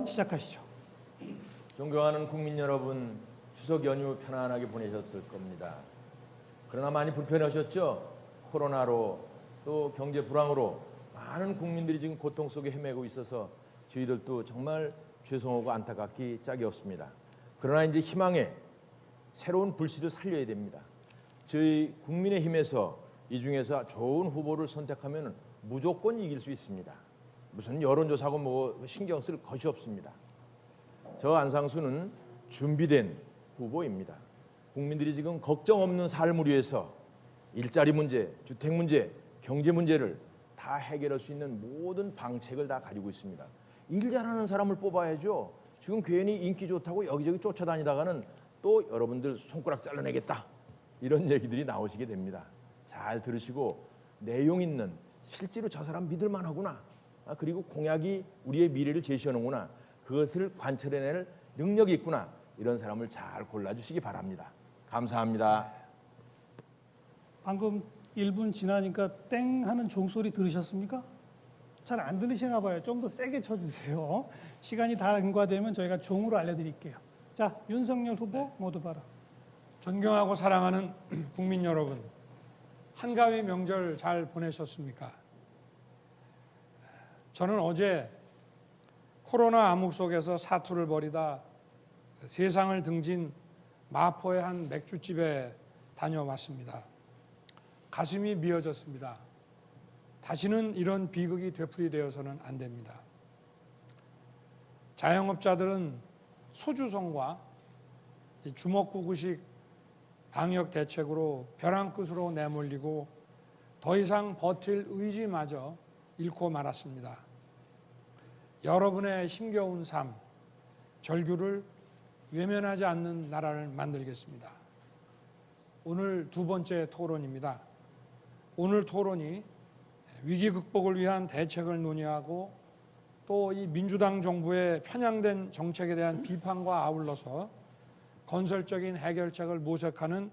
시작하시죠. 존경하는 국민 여러분, 추석 연휴 편안하게 보내셨을 겁니다. 그러나 많이 불편하셨죠? 코로나로 또 경제 불황으로 많은 국민들이 지금 고통 속에 헤매고 있어서 저희들도 정말 죄송하고 안타깝기 짝이 없습니다. 그러나 이제 희망의 새로운 불씨를 살려야 됩니다. 저희 국민의힘에서 이 중에서 좋은 후보를 선택하면 무조건 이길 수 있습니다. 무슨 여론조사고 뭐 신경 쓸 것이 없습니다. 저 안상수는 준비된 후보입니다. 국민들이 지금 걱정 없는 삶을 위해서 일자리 문제, 주택 문제, 경제 문제를 다 해결할 수 있는 모든 방책을 다 가지고 있습니다. 일 잘하는 사람을 뽑아야죠. 지금 괜히 인기 좋다고 여기저기 쫓아다니다가는 또 여러분들 손가락 잘라내겠다 이런 얘기들이 나오시게 됩니다. 잘 들으시고 내용 있는 실제로 저 사람 믿을 만하구나. 그리고 공약이 우리의 미래를 제시하는구나. 그것을 관철해낼 능력이 있구나. 이런 사람을 잘 골라주시기 바랍니다. 감사합니다. 방금 1분 지나니까 땡 하는 종소리 들으셨습니까? 잘 안 들리시나 봐요. 좀 더 세게 쳐주세요. 시간이 다 응과되면 저희가 종으로 알려드릴게요. 자, 윤석열 후보 모두 봐라. 존경하고 사랑하는 국민 여러분, 한가위 명절 잘 보내셨습니까? 저는 어제 코로나 암흑 속에서 사투를 벌이다 세상을 등진 마포의 한 맥주집에 다녀왔습니다. 가슴이 미어졌습니다. 다시는 이런 비극이 되풀이되어서는 안 됩니다. 자영업자들은 소주성과 주먹구구식 방역 대책으로 벼랑 끝으로 내몰리고 더 이상 버틸 의지마저 잃고 말았습니다. 여러분의 힘겨운 삶, 절규를 외면하지 않는 나라를 만들겠습니다. 오늘 두 번째 토론입니다. 오늘 토론이 위기 극복을 위한 대책을 논의하고 또 이 민주당 정부의 편향된 정책에 대한 비판과 아울러서 건설적인 해결책을 모색하는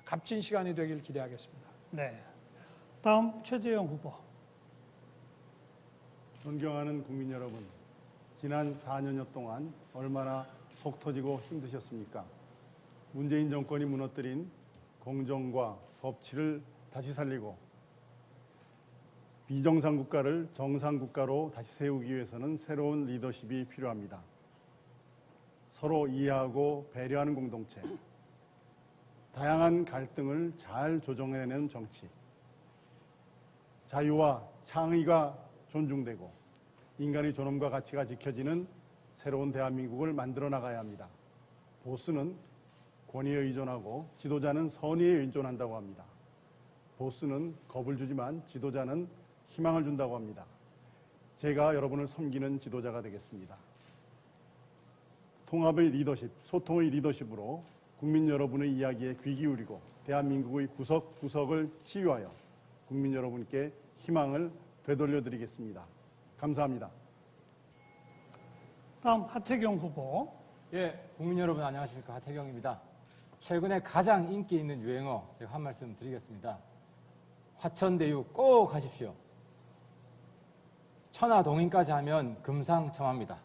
값진 시간이 되길 기대하겠습니다. 네. 다음 최재형 후보. 존경하는 국민 여러분, 지난 4년여 동안 얼마나 속 터지고 힘드셨습니까? 문재인 정권이 무너뜨린 공정과 법치를 다시 살리고 비정상 국가를 정상 국가로 다시 세우기 위해서는 새로운 리더십이 필요합니다. 서로 이해하고 배려하는 공동체, 다양한 갈등을 잘 조정해내는 정치, 자유와 창의가 존중되고 인간의 존엄과 가치가 지켜지는 새로운 대한민국을 만들어 나가야 합니다. 보스는 권위에 의존하고 지도자는 선의에 의존한다고 합니다. 보스는 겁을 주지만 지도자는 희망을 준다고 합니다. 제가 여러분을 섬기는 지도자가 되겠습니다. 통합의 리더십, 소통의 리더십으로 국민 여러분의 이야기에 귀 기울이고 대한민국의 구석구석을 치유하여 국민 여러분께 희망을 되돌려드리겠습니다. 감사합니다. 다음 하태경 후보. 예, 국민 여러분 안녕하십니까. 하태경입니다. 최근에 가장 인기 있는 유행어 제가 한 말씀 드리겠습니다. 화천대유 꼭 하십시오. 천하동인까지 하면 금상첨화입니다.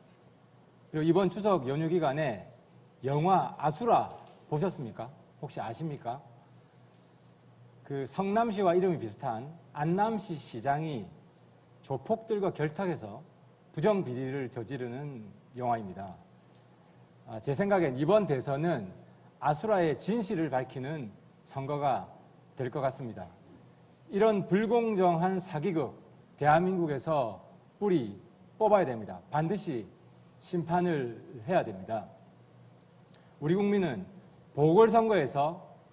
그리고 이번 추석 연휴 기간에 영화 아수라 보셨습니까? 혹시 아십니까? 그 성남시와 이름이 비슷한 안남시 시장이 조폭들과 결탁해서 부정비리를 저지르는 영화입니다. 제 생각엔 이번 대선은 아수라의 진실을 밝히는 선거가 될 것 같습니다. 이런 불공정한 사기극 대한민국에서 뿌리 뽑아야 됩니다. 반드시 심판을 해야 됩니다. 우리 국민은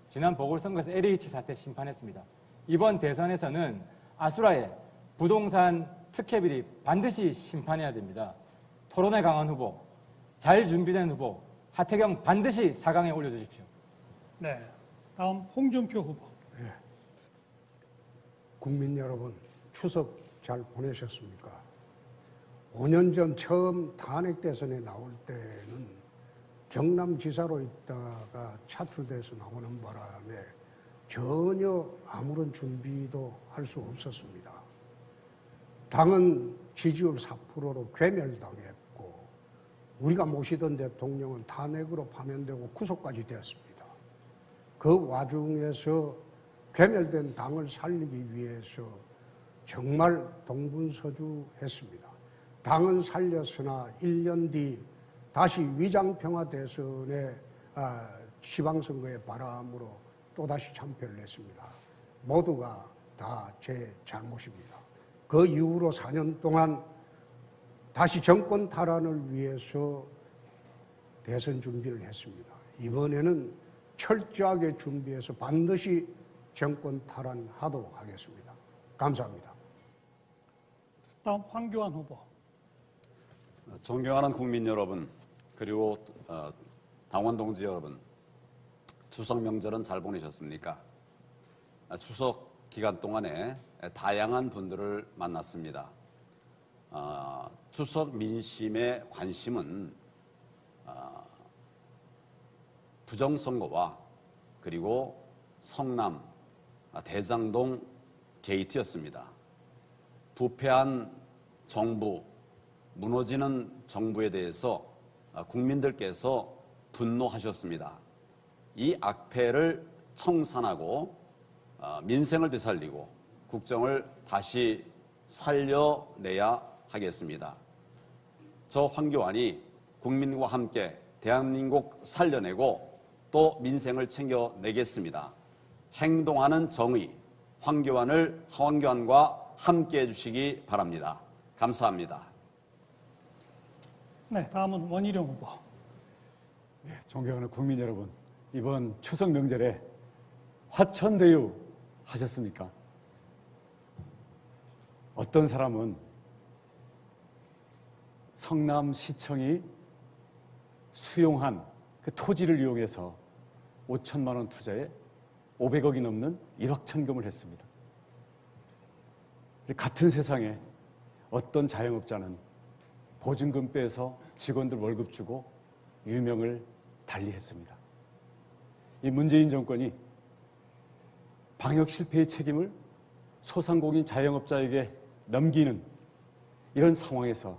지난 보궐선거에서 LH 사태 심판했습니다. 이번 대선에서는 아수라의 부동산 특혜비리 반드시 심판해야 됩니다. 토론에 강한 후보, 잘 준비된 후보, 하태경 반드시 4강에 올려주십시오. 네. 다음 홍준표 후보. 네. 국민 여러분, 추석 잘 보내셨습니까? 5년 전 처음 탄핵 대선에 나올 때는 경남지사로 있다가 차출돼서 나오는 바람에 전혀 아무런 준비도 할 수 없었습니다. 당은 지지율 4%로 괴멸당했고 우리가 모시던 대통령은 탄핵으로 파면되고 구속까지 되었습니다. 그 와중에서 괴멸된 당을 살리기 위해서 정말 동분서주했습니다. 당은 살렸으나 1년 뒤 다시 위장평화 대선의 지방선거의 바람으로 또다시 참패를 했습니다. 모두가 다 제 잘못입니다. 그 이후로 4년 동안 다시 정권 탈환을 위해서 대선 준비를 했습니다. 이번에는 철저하게 준비해서 반드시 정권 탈환하도록 하겠습니다. 감사합니다. 다음 황교안 후보. 존경하는 국민 여러분, 그리고 당원 동지 여러분, 추석 명절은 잘 보내셨습니까? 추석 기간 동안에 다양한 분들을 만났습니다. 추석 민심의 관심은 부정선거와 그리고 성남, 대장동 게이트였습니다. 부패한 정부, 무너지는 정부에 대해서 국민들께서 분노하셨습니다. 이 악패를 청산하고 민생을 되살리고 국정을 다시 살려내야 하겠습니다. 저 황교안이 국민과 함께 대한민국 살려내고 또 민생을 챙겨내겠습니다. 행동하는 정의, 황교안과 함께 해주시기 바랍니다. 감사합니다. 네, 다음은 원희룡 후보. 존경하는 국민 여러분, 이번 추석 명절에 화천대유 하셨습니까? 어떤 사람은 성남시청이 수용한 그 토지를 이용해서 5천만 원 투자에 500억이 넘는 1억 천금을 했습니다. 같은 세상에 어떤 자영업자는 보증금 빼서 직원들 월급 주고 유명을 달리했습니다. 이 문재인 정권이 방역 실패의 책임을 소상공인 자영업자에게 넘기는 이런 상황에서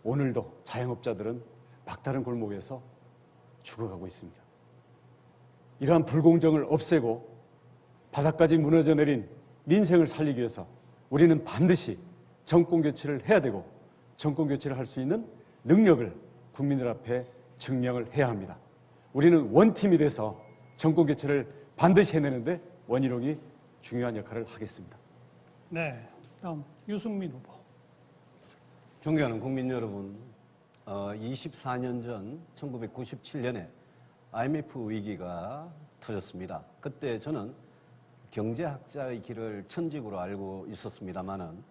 오늘도 자영업자들은 막다른 골목에서 죽어가고 있습니다. 이러한 불공정을 없애고 바닥까지 무너져 내린 민생을 살리기 위해서 우리는 반드시 정권 교체를 해야 되고 정권 교체를 할 수 있는 능력을 국민들 앞에 증명을 해야 합니다. 우리는 원팀이 돼서 정권 교체를 반드시 해내는데 원희룡이 중요한 역할을 하겠습니다. 네, 다음 유승민 후보. 존경하는 국민 여러분, 24년 전 1997년에 IMF 위기가 터졌습니다. 그때 저는 경제학자의 길을 천직으로 알고 있었습니다마는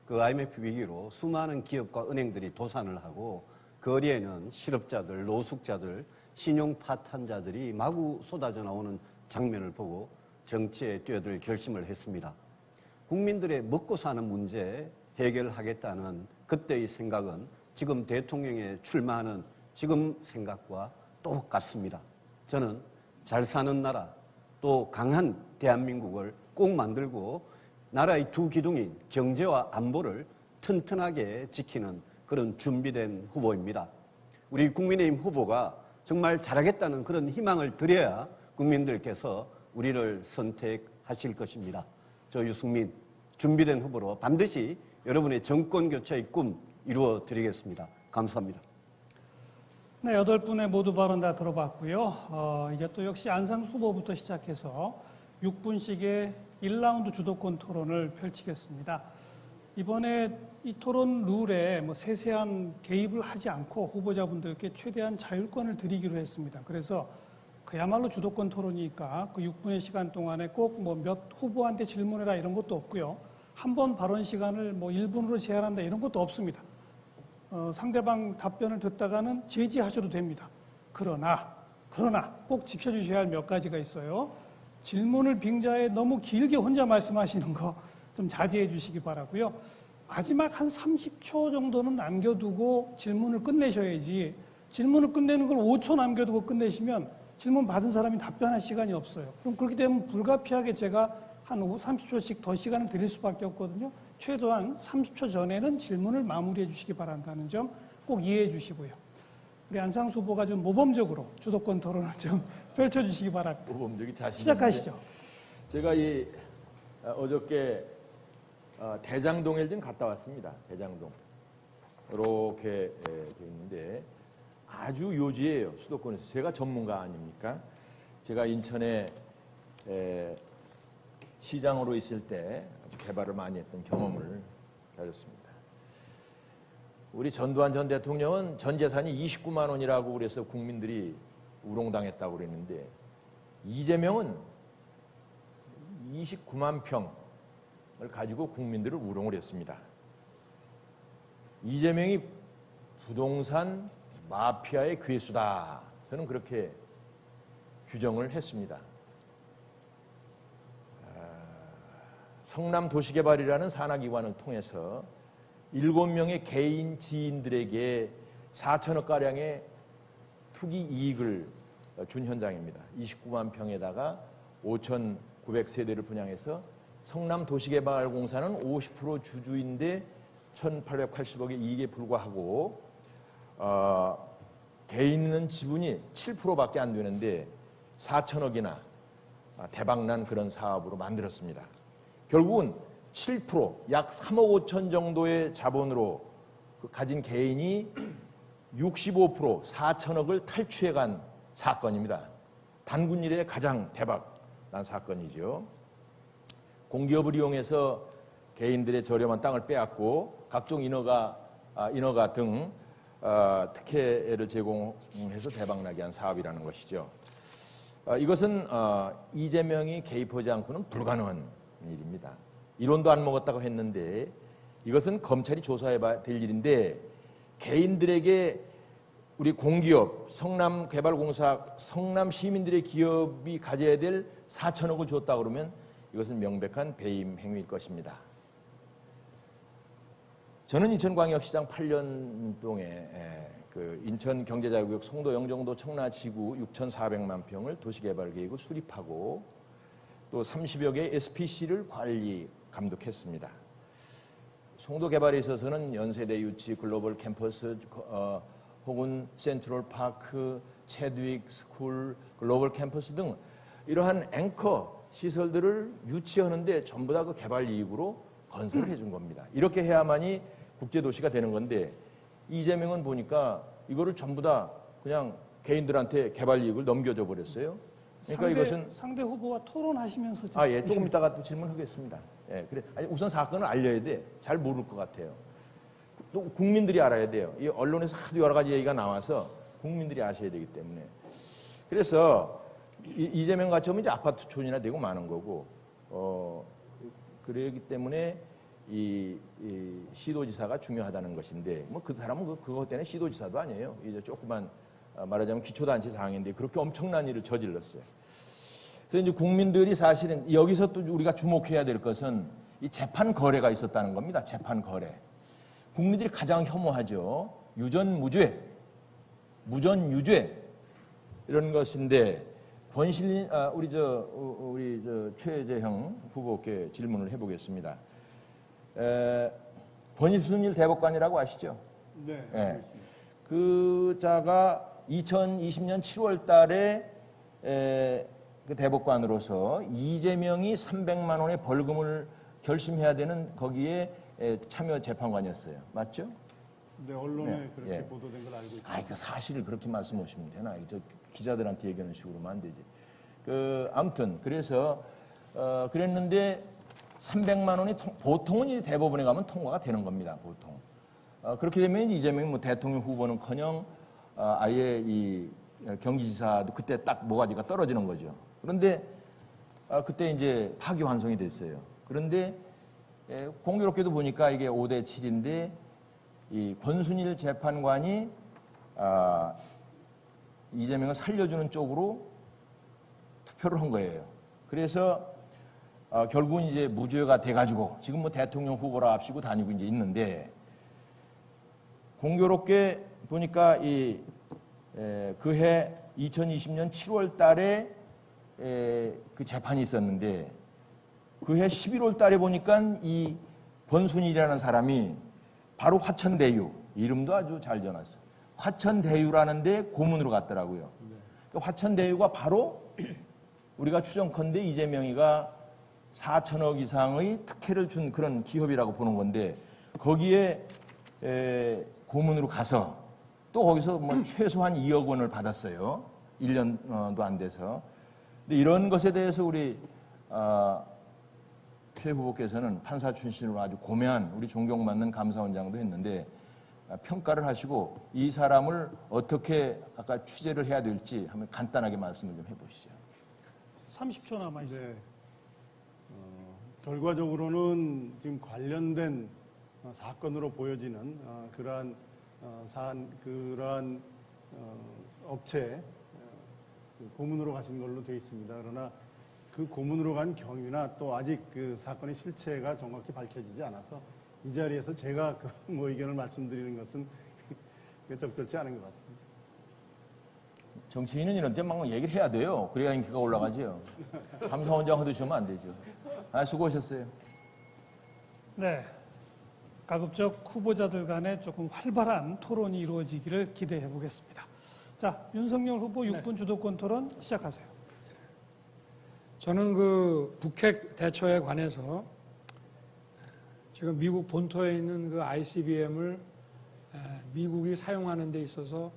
그 IMF 위기로 수많은 기업과 은행들이 도산을 하고 거리에는 실업자들, 노숙자들, 신용 파탄자들이 마구 쏟아져 나오는 장면을 보고 정치에 뛰어들 결심을 했습니다. 국민들의 먹고 사는 문제 해결하겠다는 그때의 생각은 지금 대통령에 출마하는 지금 생각과 똑같습니다. 저는 잘 사는 나라, 또 강한 대한민국을 꼭 만들고 나라의 두 기둥인 경제와 안보를 튼튼하게 지키는 그런 준비된 후보입니다. 우리 국민의힘 후보가 정말 잘하겠다는 그런 희망을 드려야 국민들께서 우리를 선택하실 것입니다. 저 유승민 준비된 후보로 반드시 여러분의 정권 교체의 꿈 이루어 드리겠습니다. 감사합니다. 네, 8분의 모두 발언 다 들어봤고요. 이제 또 역시 안상수 후보부터 시작해서 6분씩의 1라운드 주도권 토론을 펼치겠습니다. 이번에 이 토론 룰에 세세한 개입을 하지 않고 후보자분들께 최대한 자율권을 드리기로 했습니다. 그래서 그야말로 주도권 토론이니까 그 6분의 시간 동안에 꼭 몇 후보한테 질문해라 이런 것도 없고요. 한 번 발언 시간을 1분으로 제한한다 이런 것도 없습니다. 상대방 답변을 듣다가는 제지하셔도 됩니다. 그러나 꼭 지켜주셔야 할 몇 가지가 있어요. 질문을 빙자해 너무 길게 혼자 말씀하시는 거 좀 자제해 주시기 바라고요. 마지막 한 30초 정도는 남겨두고 질문을 끝내셔야지 질문을 끝내는 걸 5초 남겨두고 끝내시면 질문 받은 사람이 답변할 시간이 없어요. 그럼 그렇게 되면 불가피하게 제가 한 30초씩 더 시간을 드릴 수밖에 없거든요. 최소한 30초 전에는 질문을 마무리해 주시기 바란다는 점 꼭 이해해 주시고요. 우리 안상수 후보가 좀 모범적으로 주도권 토론을 좀 펼쳐주시기 바랍니다. 모범적인 자신. 시작하시죠. 제가 어저께 대장동에 좀 갔다 왔습니다. 대장동 이렇게 돼 있는데 아주 요지예요. 수도권에서. 제가 전문가 아닙니까? 제가 인천에 시장으로 있을 때 아주 개발을 많이 했던 경험을 가졌습니다. 우리 전두환 전 대통령은 전 재산이 29만 원이라고 그래서 국민들이 우롱당했다고 그랬는데 이재명은 29만 평을 가지고 국민들을 우롱을 했습니다. 이재명이 부동산 마피아의 괴수다. 저는 그렇게 규정을 했습니다. 성남도시개발이라는 산하기관을 통해서 7명의 개인 지인들에게 4천억가량의 투기 이익을 준 현장입니다. 29만 평에다가 5,900세대를 분양해서 성남도시개발공사는 50% 주주인데 1,880억의 이익에 불과하고 개인은 지분이 7%밖에 안 되는데 4천억이나 대박난 그런 사업으로 만들었습니다. 결국은 7%, 약 3억 5천 정도의 자본으로 가진 개인이 65%, 4천억을 탈취해간 사건입니다. 단군 이래 가장 대박난 사건이죠. 공기업을 이용해서 개인들의 저렴한 땅을 빼앗고 각종 인허가 등 특혜를 제공해서 대박나게 한 사업이라는 것이죠. 이것은 이재명이 개입하지 않고는 불가능한 일입니다. 이론도 안 먹었다고 했는데 이것은 검찰이 조사해봐야 될 일인데 개인들에게 우리 공기업, 성남개발공사, 성남 시민들의 기업이 가져야 될 4천억을 줬다 그러면 이것은 명백한 배임 행위일 것입니다. 저는 인천광역시장 8년 동에 그 인천경제자유구역 송도, 영종도, 청라지구 6,400만 평을 도시개발계획을 수립하고 또 30여 개의 SPC를 관리, 감독했습니다. 송도 개발에 있어서는 연세대 유치, 글로벌 캠퍼스, 혹은 센트럴파크, 체드윅 스쿨, 글로벌 캠퍼스 등 이러한 앵커 시설들을 유치하는데 전부 다 그 개발 이익으로 건설을 해준 겁니다. 이렇게 해야만이 국제도시가 되는 건데 이재명은 보니까 이거를 전부 다 그냥 개인들한테 개발 이익을 넘겨줘 버렸어요. 그러니까 상대 후보와 토론하시면서 예, 조금 이따가 또 질문하겠습니다. 예, 그래. 아니, 우선 사건을 알려야 돼. 잘 모를 것 같아요. 또 국민들이 알아야 돼요. 이 언론에서 하도 여러 가지 얘기가 나와서 국민들이 아셔야 되기 때문에. 그래서 이재명 같이 하면 이제 아파트촌이나 되고 마는 거고, 그러기 때문에 이 시도지사가 중요하다는 것인데, 뭐 그 사람은 그것 때문에 시도지사도 아니에요. 이제 조그만 말하자면 기초단체 장인데 그렇게 엄청난 일을 저질렀어요. 그래서 이제 국민들이 사실은 여기서 또 우리가 주목해야 될 것은 이 재판 거래가 있었다는 겁니다. 재판 거래. 국민들이 가장 혐오하죠. 유전무죄, 무전유죄 이런 것인데 권실린 우리 최재형 후보께 질문을 해보겠습니다. 권순일 대법관이라고 아시죠? 네. 네. 그 자가 2020년 7월 달에 그 대법관으로서 이재명이 300만 원의 벌금을 결심해야 되는 거기에 참여 재판관이었어요. 맞죠? 네, 언론에 네. 그렇게 예. 보도된 걸 알고 있습니다. 그 사실을 그렇게 말씀하시면 되나? 저 기자들한테 얘기하는 식으로 하면 안 되지. 아무튼 그래서 그랬는데 300만 원이 보통은 이제 대법원에 가면 통과가 되는 겁니다. 보통. 그렇게 되면 이재명이 뭐 대통령 후보는커녕 아예 이 경기지사도 그때 딱 모가지가 떨어지는 거죠. 그런데 그때 이제 파기환송이 됐어요. 그런데 공교롭게도 보니까 이게 5대 7인데 이 권순일 재판관이 이재명을 살려주는 쪽으로 투표를 한 거예요. 그래서 결국은 이제 무죄가 돼가지고 지금 뭐 대통령 후보라 합시고 다니고 이제 있는데 공교롭게 보니까 그해 2020년 7월 달에 그 재판이 있었는데 그해 11월 달에 보니까 이 권순일이라는 사람이 바로 화천대유 이름도 아주 잘 전했어요. 화천대유라는 데 고문으로 갔더라고요. 그 화천대유가 바로 우리가 추정컨대 이재명이가 4천억 이상의 특혜를 준 그런 기업이라고 보는 건데 거기에 고문으로 가서 또 거기서 뭐 최소한 2억 원을 받았어요. 1년도 안 돼서. 근데 이런 것에 대해서 우리 최 후보께서는 판사 출신으로 아주 고매한 우리 존경받는 감사원장도 했는데 평가를 하시고 이 사람을 어떻게 아까 취재를 해야 될지 한번 간단하게 말씀을 좀 해보시죠. 30초 남아 있습니다. 네. 결과적으로는 지금 관련된 사건으로 보여지는 그러한 업체 고문으로 가신 걸로 되어 있습니다. 그러나 그 고문으로 간 경위나 또 아직 그 사건의 실체가 정확히 밝혀지지 않아서 이 자리에서 제가 뭐 의견을 말씀드리는 것은 적절치 않은 것 같습니다. 정치인은 이런 때 막 얘기를 해야 돼요. 그래야 인기가 올라가지요. 감사원장 허드시면 안 되죠. 수고하셨어요. 네. 가급적 후보자들 간에 조금 활발한 토론이 이루어지기를 기대해 보겠습니다. 자, 윤석열 후보 6분 주도권 토론 시작하세요. 저는 그 북핵 대처에 관해서 지금 미국 본토에 있는 그 ICBM을 미국이 사용하는 데 있어서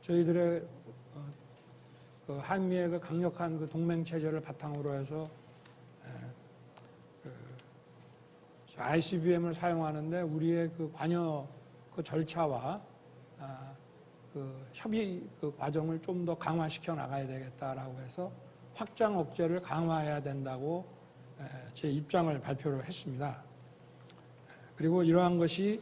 저희들의 그 한미의 그 강력한 그 동맹 체제를 바탕으로 해서 ICBM을 사용하는데 우리의 그 관여 그 절차와 그 협의 그 과정을 좀 더 강화시켜 나가야 되겠다라고 해서 확장 억제를 강화해야 된다고 제 입장을 발표를 했습니다. 그리고 이러한 것이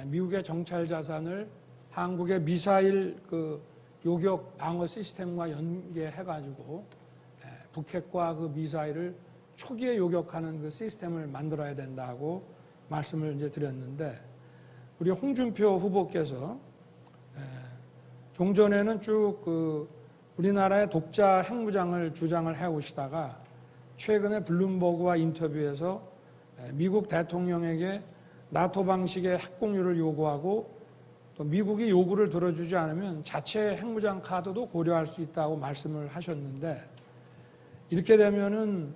미국의 정찰 자산을 한국의 미사일 그 요격 방어 시스템과 연계해가지고 북핵과 그 미사일을 초기에 요격하는 그 시스템을 만들어야 된다고 말씀을 이제 드렸는데 우리 홍준표 후보께서 종전에는 쭉 그 우리나라의 독자 핵무장을 주장을 해오시다가 최근에 블룸버그와 인터뷰에서 미국 대통령에게 나토 방식의 핵공유를 요구하고 또 미국이 요구를 들어주지 않으면 자체 핵무장 카드도 고려할 수 있다고 말씀을 하셨는데 이렇게 되면은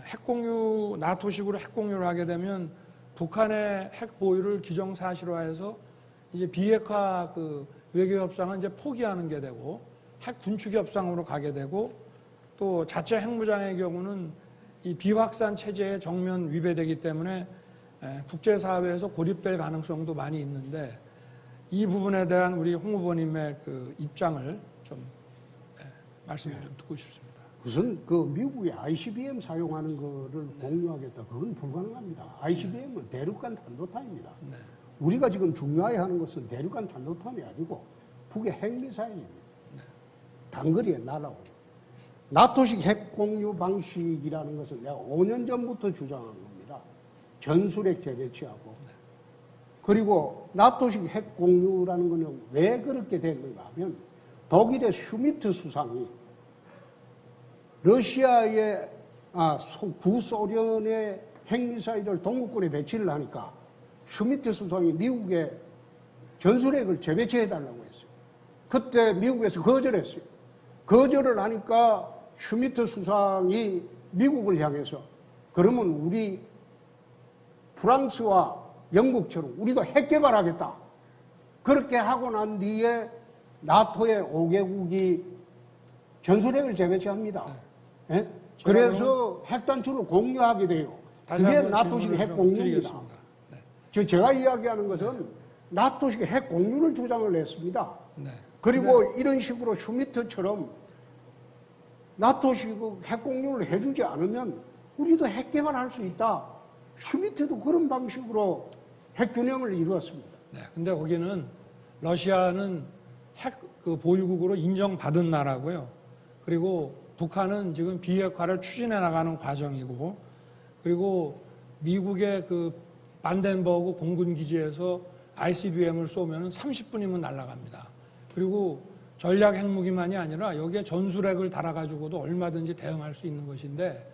핵공유, 나토식으로 핵공유를 하게 되면 북한의 핵 보유를 기정사실화해서 이제 비핵화 그 외교 협상은 이제 포기하는 게 되고 핵 군축 협상으로 가게 되고 또 자체 핵무장의 경우는 이 비확산 체제의 정면 위배되기 때문에 국제사회에서 고립될 가능성도 많이 있는데 이 부분에 대한 우리 홍 후보님의 그 입장을 좀 말씀을 좀 듣고 싶습니다. 우선 그 미국이 ICBM 사용하는 거를 공유하겠다. 그건 불가능합니다. ICBM은 대륙간 탄도탄입니다. 네. 우리가 지금 중요해 하는 것은 대륙간 탄도탄이 아니고 북의 핵미사일입니다. 단거리에 날아오고. 나토식 핵공유 방식이라는 것은 내가 5년 전부터 주장한 겁니다. 전술핵 재배치하고. 그리고 나토식 핵공유라는 것은 왜 그렇게 됐는가 하면 독일의 슈미트 수상이 러시아의 구소련의 핵미사일을 동구권에 배치를 하니까 슈미트 수상이 미국에 전술핵을 재배치해달라고 했어요. 그때 미국에서 거절했어요. 거절을 하니까 슈미트 수상이 미국을 향해서 그러면 우리 프랑스와 영국처럼 우리도 핵 개발하겠다. 그렇게 하고 난 뒤에 나토의 5개국이 전술핵을 재배치합니다. 예? 그래서 핵단추를 공유하게 돼요. 그게 나토식 핵 공유입니다. 네. 제가 이야기하는 것은 나토식 핵 공유를 주장을 했습니다. 네. 그리고 이런 식으로 슈미트처럼 나토식 핵 공유를 해주지 않으면 우리도 핵 개발할 수 있다. 슈미트도 그런 방식으로 핵 균형을 이루었습니다. 네. 근데 거기는 러시아는 핵 그 보유국으로 인정받은 나라고요. 그리고 북한은 지금 비핵화를 추진해 나가는 과정이고, 그리고 미국의 그 반덴버그 공군 기지에서 ICBM을 쏘면 30분이면 날아갑니다. 그리고 전략 핵무기만이 아니라 여기에 전술핵을 달아가지고도 얼마든지 대응할 수 있는 것인데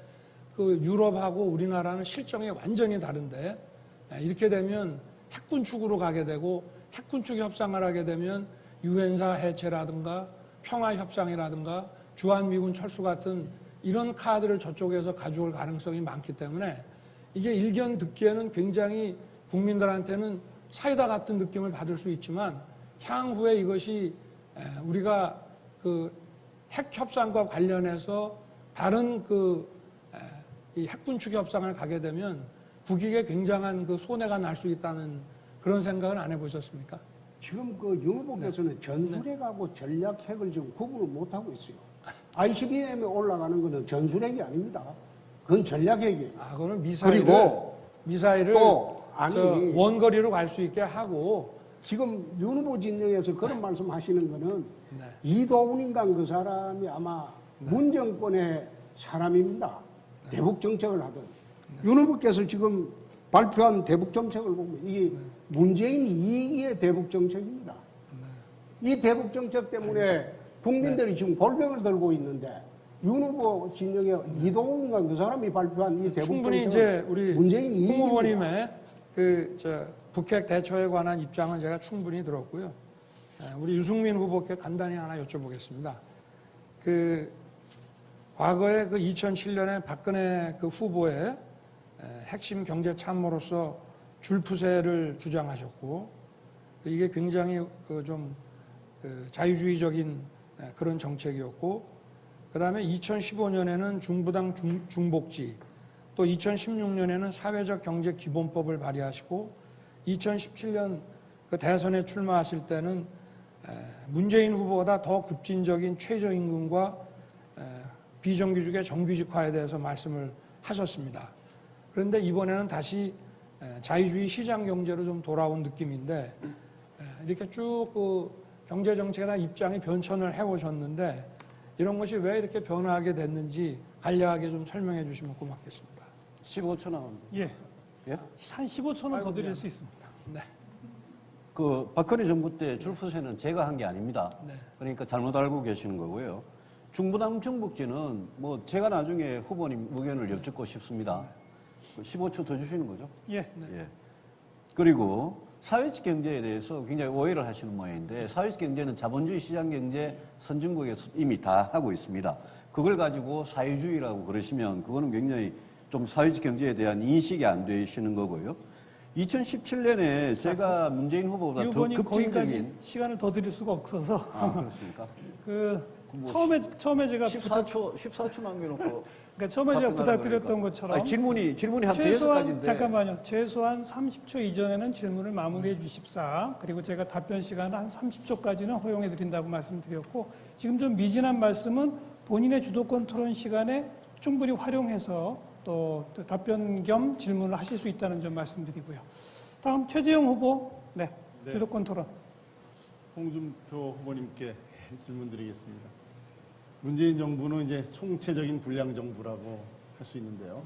그 유럽하고 우리나라는 실정이 완전히 다른데 이렇게 되면 핵군축으로 가게 되고 핵군축 협상을 하게 되면 유엔사 해체라든가 평화협상이라든가 주한미군 철수 같은 이런 카드를 저쪽에서 가져올 가능성이 많기 때문에 이게 일견 듣기에는 굉장히 국민들한테는 사이다 같은 느낌을 받을 수 있지만 향후에 이것이 우리가 그 핵 협상과 관련해서 다른 이 핵군축 협상을 가게 되면 국익에 굉장한 그 손해가 날 수 있다는 그런 생각은 안 해보셨습니까? 지금 그 윤 후보께서는 전술핵하고 전략핵을 지금 구분을 못하고 있어요. ICBM에 올라가는 것은 전술핵이 아닙니다. 그건 전략핵이에요. 아, 그거는 그리고 미사일을 또 아니 원거리로 갈 수 있게 하고 지금 윤 후보 진영에서 그런 말씀하시는 거는 네. 이도훈인간 그 사람이 아마 문정권의 사람입니다. 대북 정책을 하던 윤 후보께서 지금 발표한 대북 정책을 보면 이게 문재인 2기의 대북 정책입니다. 이 대북 정책 때문에 국민들이 지금 골병을 들고 있는데 윤 후보 진영의 이도훈인간 그 사람이 발표한 이 대북 충분히 정책은 이제 우리 문재인 2기입니다. 홍 후보님의 북핵 대처에 관한 입장은 제가 충분히 들었고요. 우리 유승민 후보께 간단히 하나 여쭤보겠습니다. 과거에 2007년에 박근혜 후보의 핵심 경제 참모로서 줄푸세를 주장하셨고 이게 굉장히 자유주의적인 그런 정책이었고 그다음에 2015년에는 중부당 중복지 또 2016년에는 사회적 경제 기본법을 발의하시고 2017년 대선에 출마하실 때는 문재인 후보보다 더 급진적인 최저임금과 비정규직의 정규직화에 대해서 말씀을 하셨습니다. 그런데 이번에는 다시 자유주의 시장 경제로 좀 돌아온 느낌인데 이렇게 쭉 경제 정책에 대한 입장이 변천을 해오셨는데 이런 것이 왜 이렇게 변화하게 됐는지 간략하게 좀 설명해 주시면 고맙겠습니다. 15초 남았는데. 예. 예? 한 15초는 더 드릴 수 있습니다. 네. 박근혜 정부 때 줄푸세는 제가 한 게 아닙니다. 네. 그러니까 잘못 알고 계시는 거고요. 중부당 중복지는 제가 나중에 후보님 의견을 여쭙고 싶습니다. 15초 더 주시는 거죠? 예. 예. 그리고 사회적 경제에 대해서 굉장히 오해를 하시는 모양인데 사회적 경제는 자본주의 시장 경제 선진국에서 이미 다 하고 있습니다. 그걸 가지고 사회주의라고 그러시면 그거는 굉장히 좀 사회적 경제에 대한 인식이 안 되시는 거고요. 2017년에 제가 문재인 후보보다 더 거기까지 급진적인 시간을 더 드릴 수가 없어서 그렇습니까? 처음에 제가 14초 남겨놓고 그러니까 처음에 제가 부탁드렸던 그러니까. 것처럼 질문이 한 최소한 5가지인데 잠깐만요. 최소한 30초 이전에는 질문을 마무리해 주십사. 그리고 제가 답변 시간 한 30초까지는 허용해 드린다고 말씀드렸고 지금 좀 미진한 말씀은 본인의 주도권 토론 시간에 충분히 활용해서 또 답변 겸 질문을 하실 수 있다는 점 말씀드리고요. 다음 최재형 후보, 네. 주도권 토론. 홍준표 후보님께 질문드리겠습니다. 문재인 정부는 이제 총체적인 불량 정부라고 할 수 있는데요.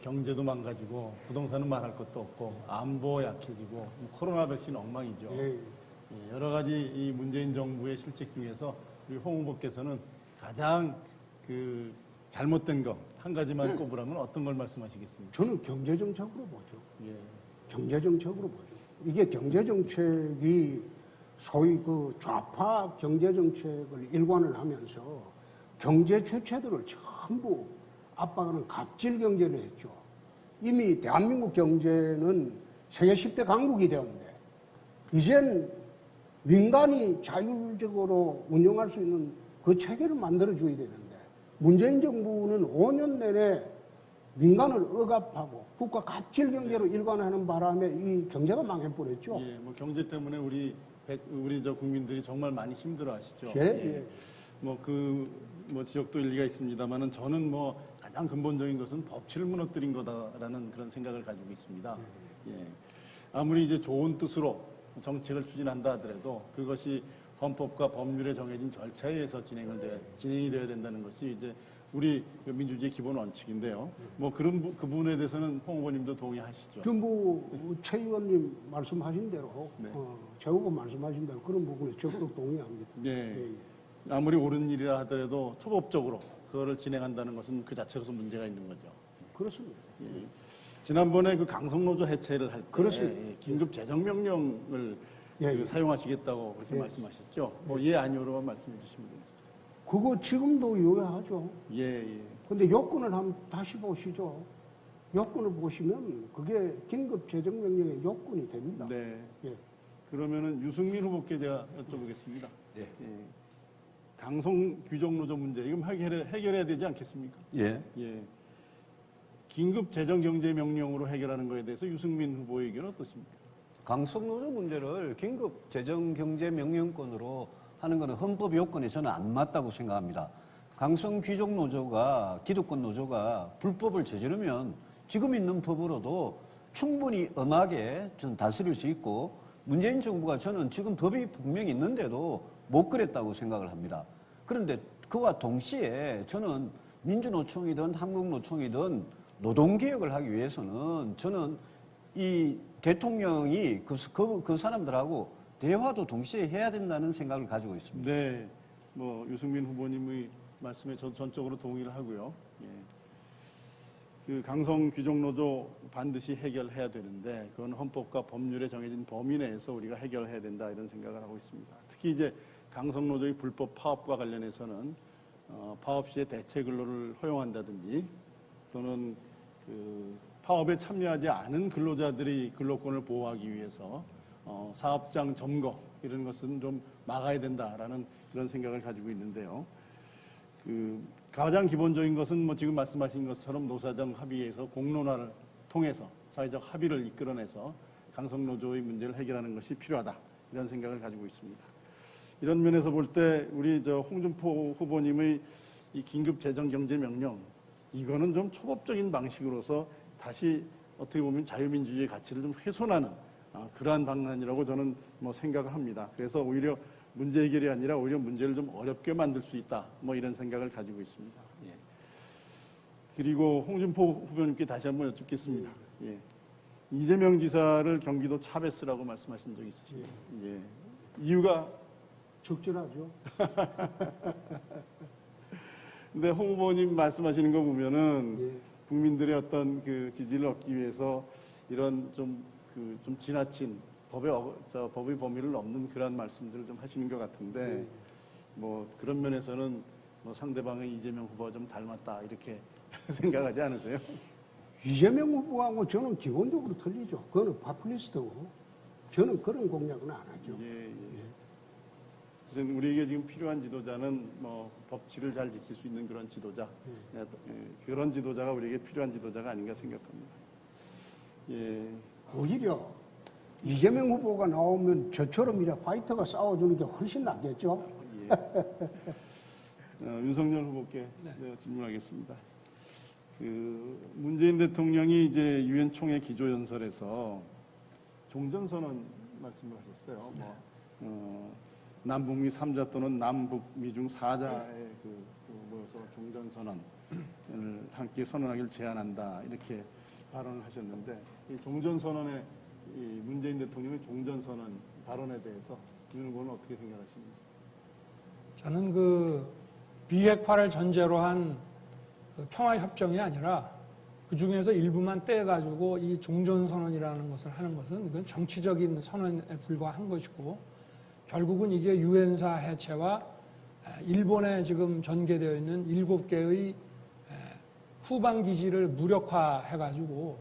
경제도 망가지고 부동산은 말할 것도 없고 안보 약해지고 코로나 백신 엉망이죠. 여러 가지 이 문재인 정부의 실책 중에서 우리 홍 후보께서는 가장 잘못된 거 한 가지만 꼽으라면 어떤 걸 말씀하시겠습니까? 저는 경제정책으로 보죠. 예. 경제정책으로 보죠. 이게 경제정책이 소위 좌파 경제정책을 일관을 하면서 경제 주체들을 전부 압박하는 갑질 경제를 했죠. 이미 대한민국 경제는 세계 10대 강국이 되었는데 이젠 민간이 자율적으로 운영할 수 있는 그 체계를 만들어줘야 되는데 문재인 정부는 5년 내내 민간을 억압하고 국가 갑질 경제로 일관하는 바람에 이 경제가 망해버렸죠. 예, 경제 때문에 우리 국민들이 정말 많이 힘들어하시죠. 예. 지역도 일리가 있습니다만은 저는 가장 근본적인 것은 법치를 무너뜨린 거다라는 그런 생각을 가지고 있습니다. 예. 아무리 이제 좋은 뜻으로 정책을 추진한다 하더라도 그것이 헌법과 법률에 정해진 절차에 의해서 진행이 되어야 된다는 것이 이제 우리 민주주의 기본 원칙인데요. 그 부분에 대해서는 홍 후보님도 동의하시죠? 최 의원님 말씀하신 대로, 네. 최 후보 말씀하신 대로 그런 부분에 적극 동의합니다. 네. 아무리 옳은 일이라 하더라도 초법적으로 그거를 진행한다는 것은 그 자체로서 문제가 있는 거죠. 그렇습니다. 지난번에 강성노조 해체를 할 때 그렇습니다. 긴급 재정명령을 예, 예. 사용하시겠다고 그렇게 예. 말씀하셨죠. 뭐 예 아니오로만 말씀해 주시면 됩니다. 그거 지금도 요야하죠. 예, 예. 근데 요건을 한번 다시 보시죠. 요건을 보시면 그게 긴급 재정명령의 요건이 됩니다. 네. 예. 그러면은 유승민 후보께 제가 여쭤보겠습니다. 예. 강성 귀족노조 문제 이건 해결해야 되지 않겠습니까? 예. 예. 긴급 재정경제명령으로 해결하는 것에 대해서 유승민 후보의 의견은 어떻습니까? 강성노조 문제를 긴급 재정경제명령권으로 하는 것은 헌법 요건에 저는 안 맞다고 생각합니다. 강성 귀족 노조가 기득권 노조가 불법을 저지르면 지금 있는 법으로도 충분히 엄하게 저는 다스릴 수 있고 문재인 정부가 저는 지금 법이 분명히 있는데도 못 그랬다고 생각을 합니다. 그런데 그와 동시에 저는 민주노총이든 한국노총이든 노동개혁을 하기 위해서는 저는 이 대통령이 그 사람들하고 대화도 동시에 해야 된다는 생각을 가지고 있습니다. 네. 뭐 유승민 후보님의 말씀에 저도 전적으로 동의를 하고요. 예. 그 강성 귀족노조 반드시 해결해야 되는데 그건 헌법과 법률에 정해진 범위 내에서 우리가 해결해야 된다 이런 생각을 하고 있습니다. 특히 이제 강성 노조의 불법 파업과 관련해서는 파업 시에 대체 근로를 허용한다든지 또는 그 파업에 참여하지 않은 근로자들의 근로권을 보호하기 위해서 사업장 점거 이런 것은 좀 막아야 된다라는 그런 생각을 가지고 있는데요. 그 가장 기본적인 것은 뭐 지금 말씀하신 것처럼 노사정 합의에서 공론화를 통해서 사회적 합의를 이끌어내서 강성노조의 문제를 해결하는 것이 필요하다 이런 생각을 가지고 있습니다. 이런 면에서 볼 때 우리 홍준표 후보님의 이 긴급 재정경제명령 이거는 좀 초법적인 방식으로서 다시 어떻게 보면 자유민주주의 가치를 좀 훼손하는 그러한 방안이라고 저는 뭐 생각을 합니다. 그래서 오히려 문제 해결이 아니라 오히려 문제를 좀 어렵게 만들 수 있다. 뭐 이런 생각을 가지고 있습니다. 예. 그리고 홍준표 후보님께 다시 한번 여쭙겠습니다. 예. 이재명 지사를 경기도 차베스라고 말씀하신 적이 있으십니까? 예. 이유가 적절하죠. 근데 홍 후보님 말씀하시는 거 보면은 예. 국민들의 어떤 그 지지를 얻기 위해서 이런 좀 지나친 법의 범위를 넘는 그런 말씀들을 좀 하시는 것 같은데 뭐 그런 면에서는 뭐 상대방의 이재명 후보와 좀 닮았다 이렇게 생각하지 않으세요? 이재명 후보하고 저는 기본적으로 틀리죠. 그거는 파퓰리스트고 저는 그런 공약은 안 하죠. 예. 그래서 우리에게 지금 필요한 지도자는 뭐 법치를 잘 지킬 수 있는 그런 지도자, 그런 지도자가 우리에게 필요한 지도자가 아닌가 생각합니다. 예. 오히려 이재명 후보가 나오면 저처럼 이제 파이터가 싸워주는 게 훨씬 낫겠죠. 윤석열 후보께 질문하겠습니다. 그 문재인 대통령이 이제 유엔 총회 기조연설에서 종전선언 말씀을 하셨어요. 남북미 3자 또는 남북미 중 4자의 모여서 종전선언을 함께 선언하기를 제안한다 이렇게 발언을 하셨는데 이 종전선언의 이 문재인 대통령의 종전선언 발언에 대해서 윤 후보는 어떻게 생각하십니까? 저는 그 비핵화를 전제로 한 그 평화협정이 아니라 그 중에서 일부만 떼가지고 이 종전선언이라는 것을 하는 것은 이건 정치적인 선언에 불과한 것이고 결국은 이게 유엔사 해체와 일본에 지금 전개되어 있는 7개의 후방 기지를 무력화해가지고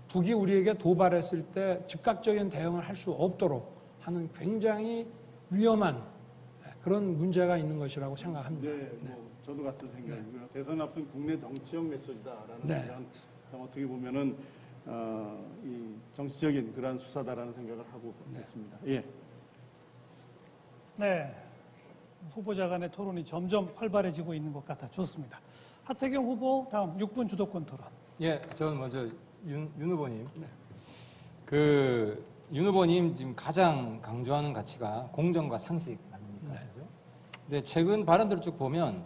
북이 우리에게 도발했을 때 즉각적인 대응을 할 수 없도록 하는 굉장히 위험한 그런 문제가 있는 것이라고 생각합니다. 네, 뭐 저도 같은 생각이고요. 대선 앞둔 국내 정치적 메시지다라는 생각은 참 어떻게 보면은 이 정치적인 그러한 수사다라는 생각을 하고 있습니다. 예. 네, 후보자 간의 토론이 점점 활발해지고 있는 것 같아 좋습니다. 하태경 후보 다음 6분 주도권 토론. 예, 저는 먼저 윤 후보님. 윤 후보님 지금 가장 강조하는 가치가 공정과 상식 아닙니까? 그죠? 근데 최근 발언들을 쭉 보면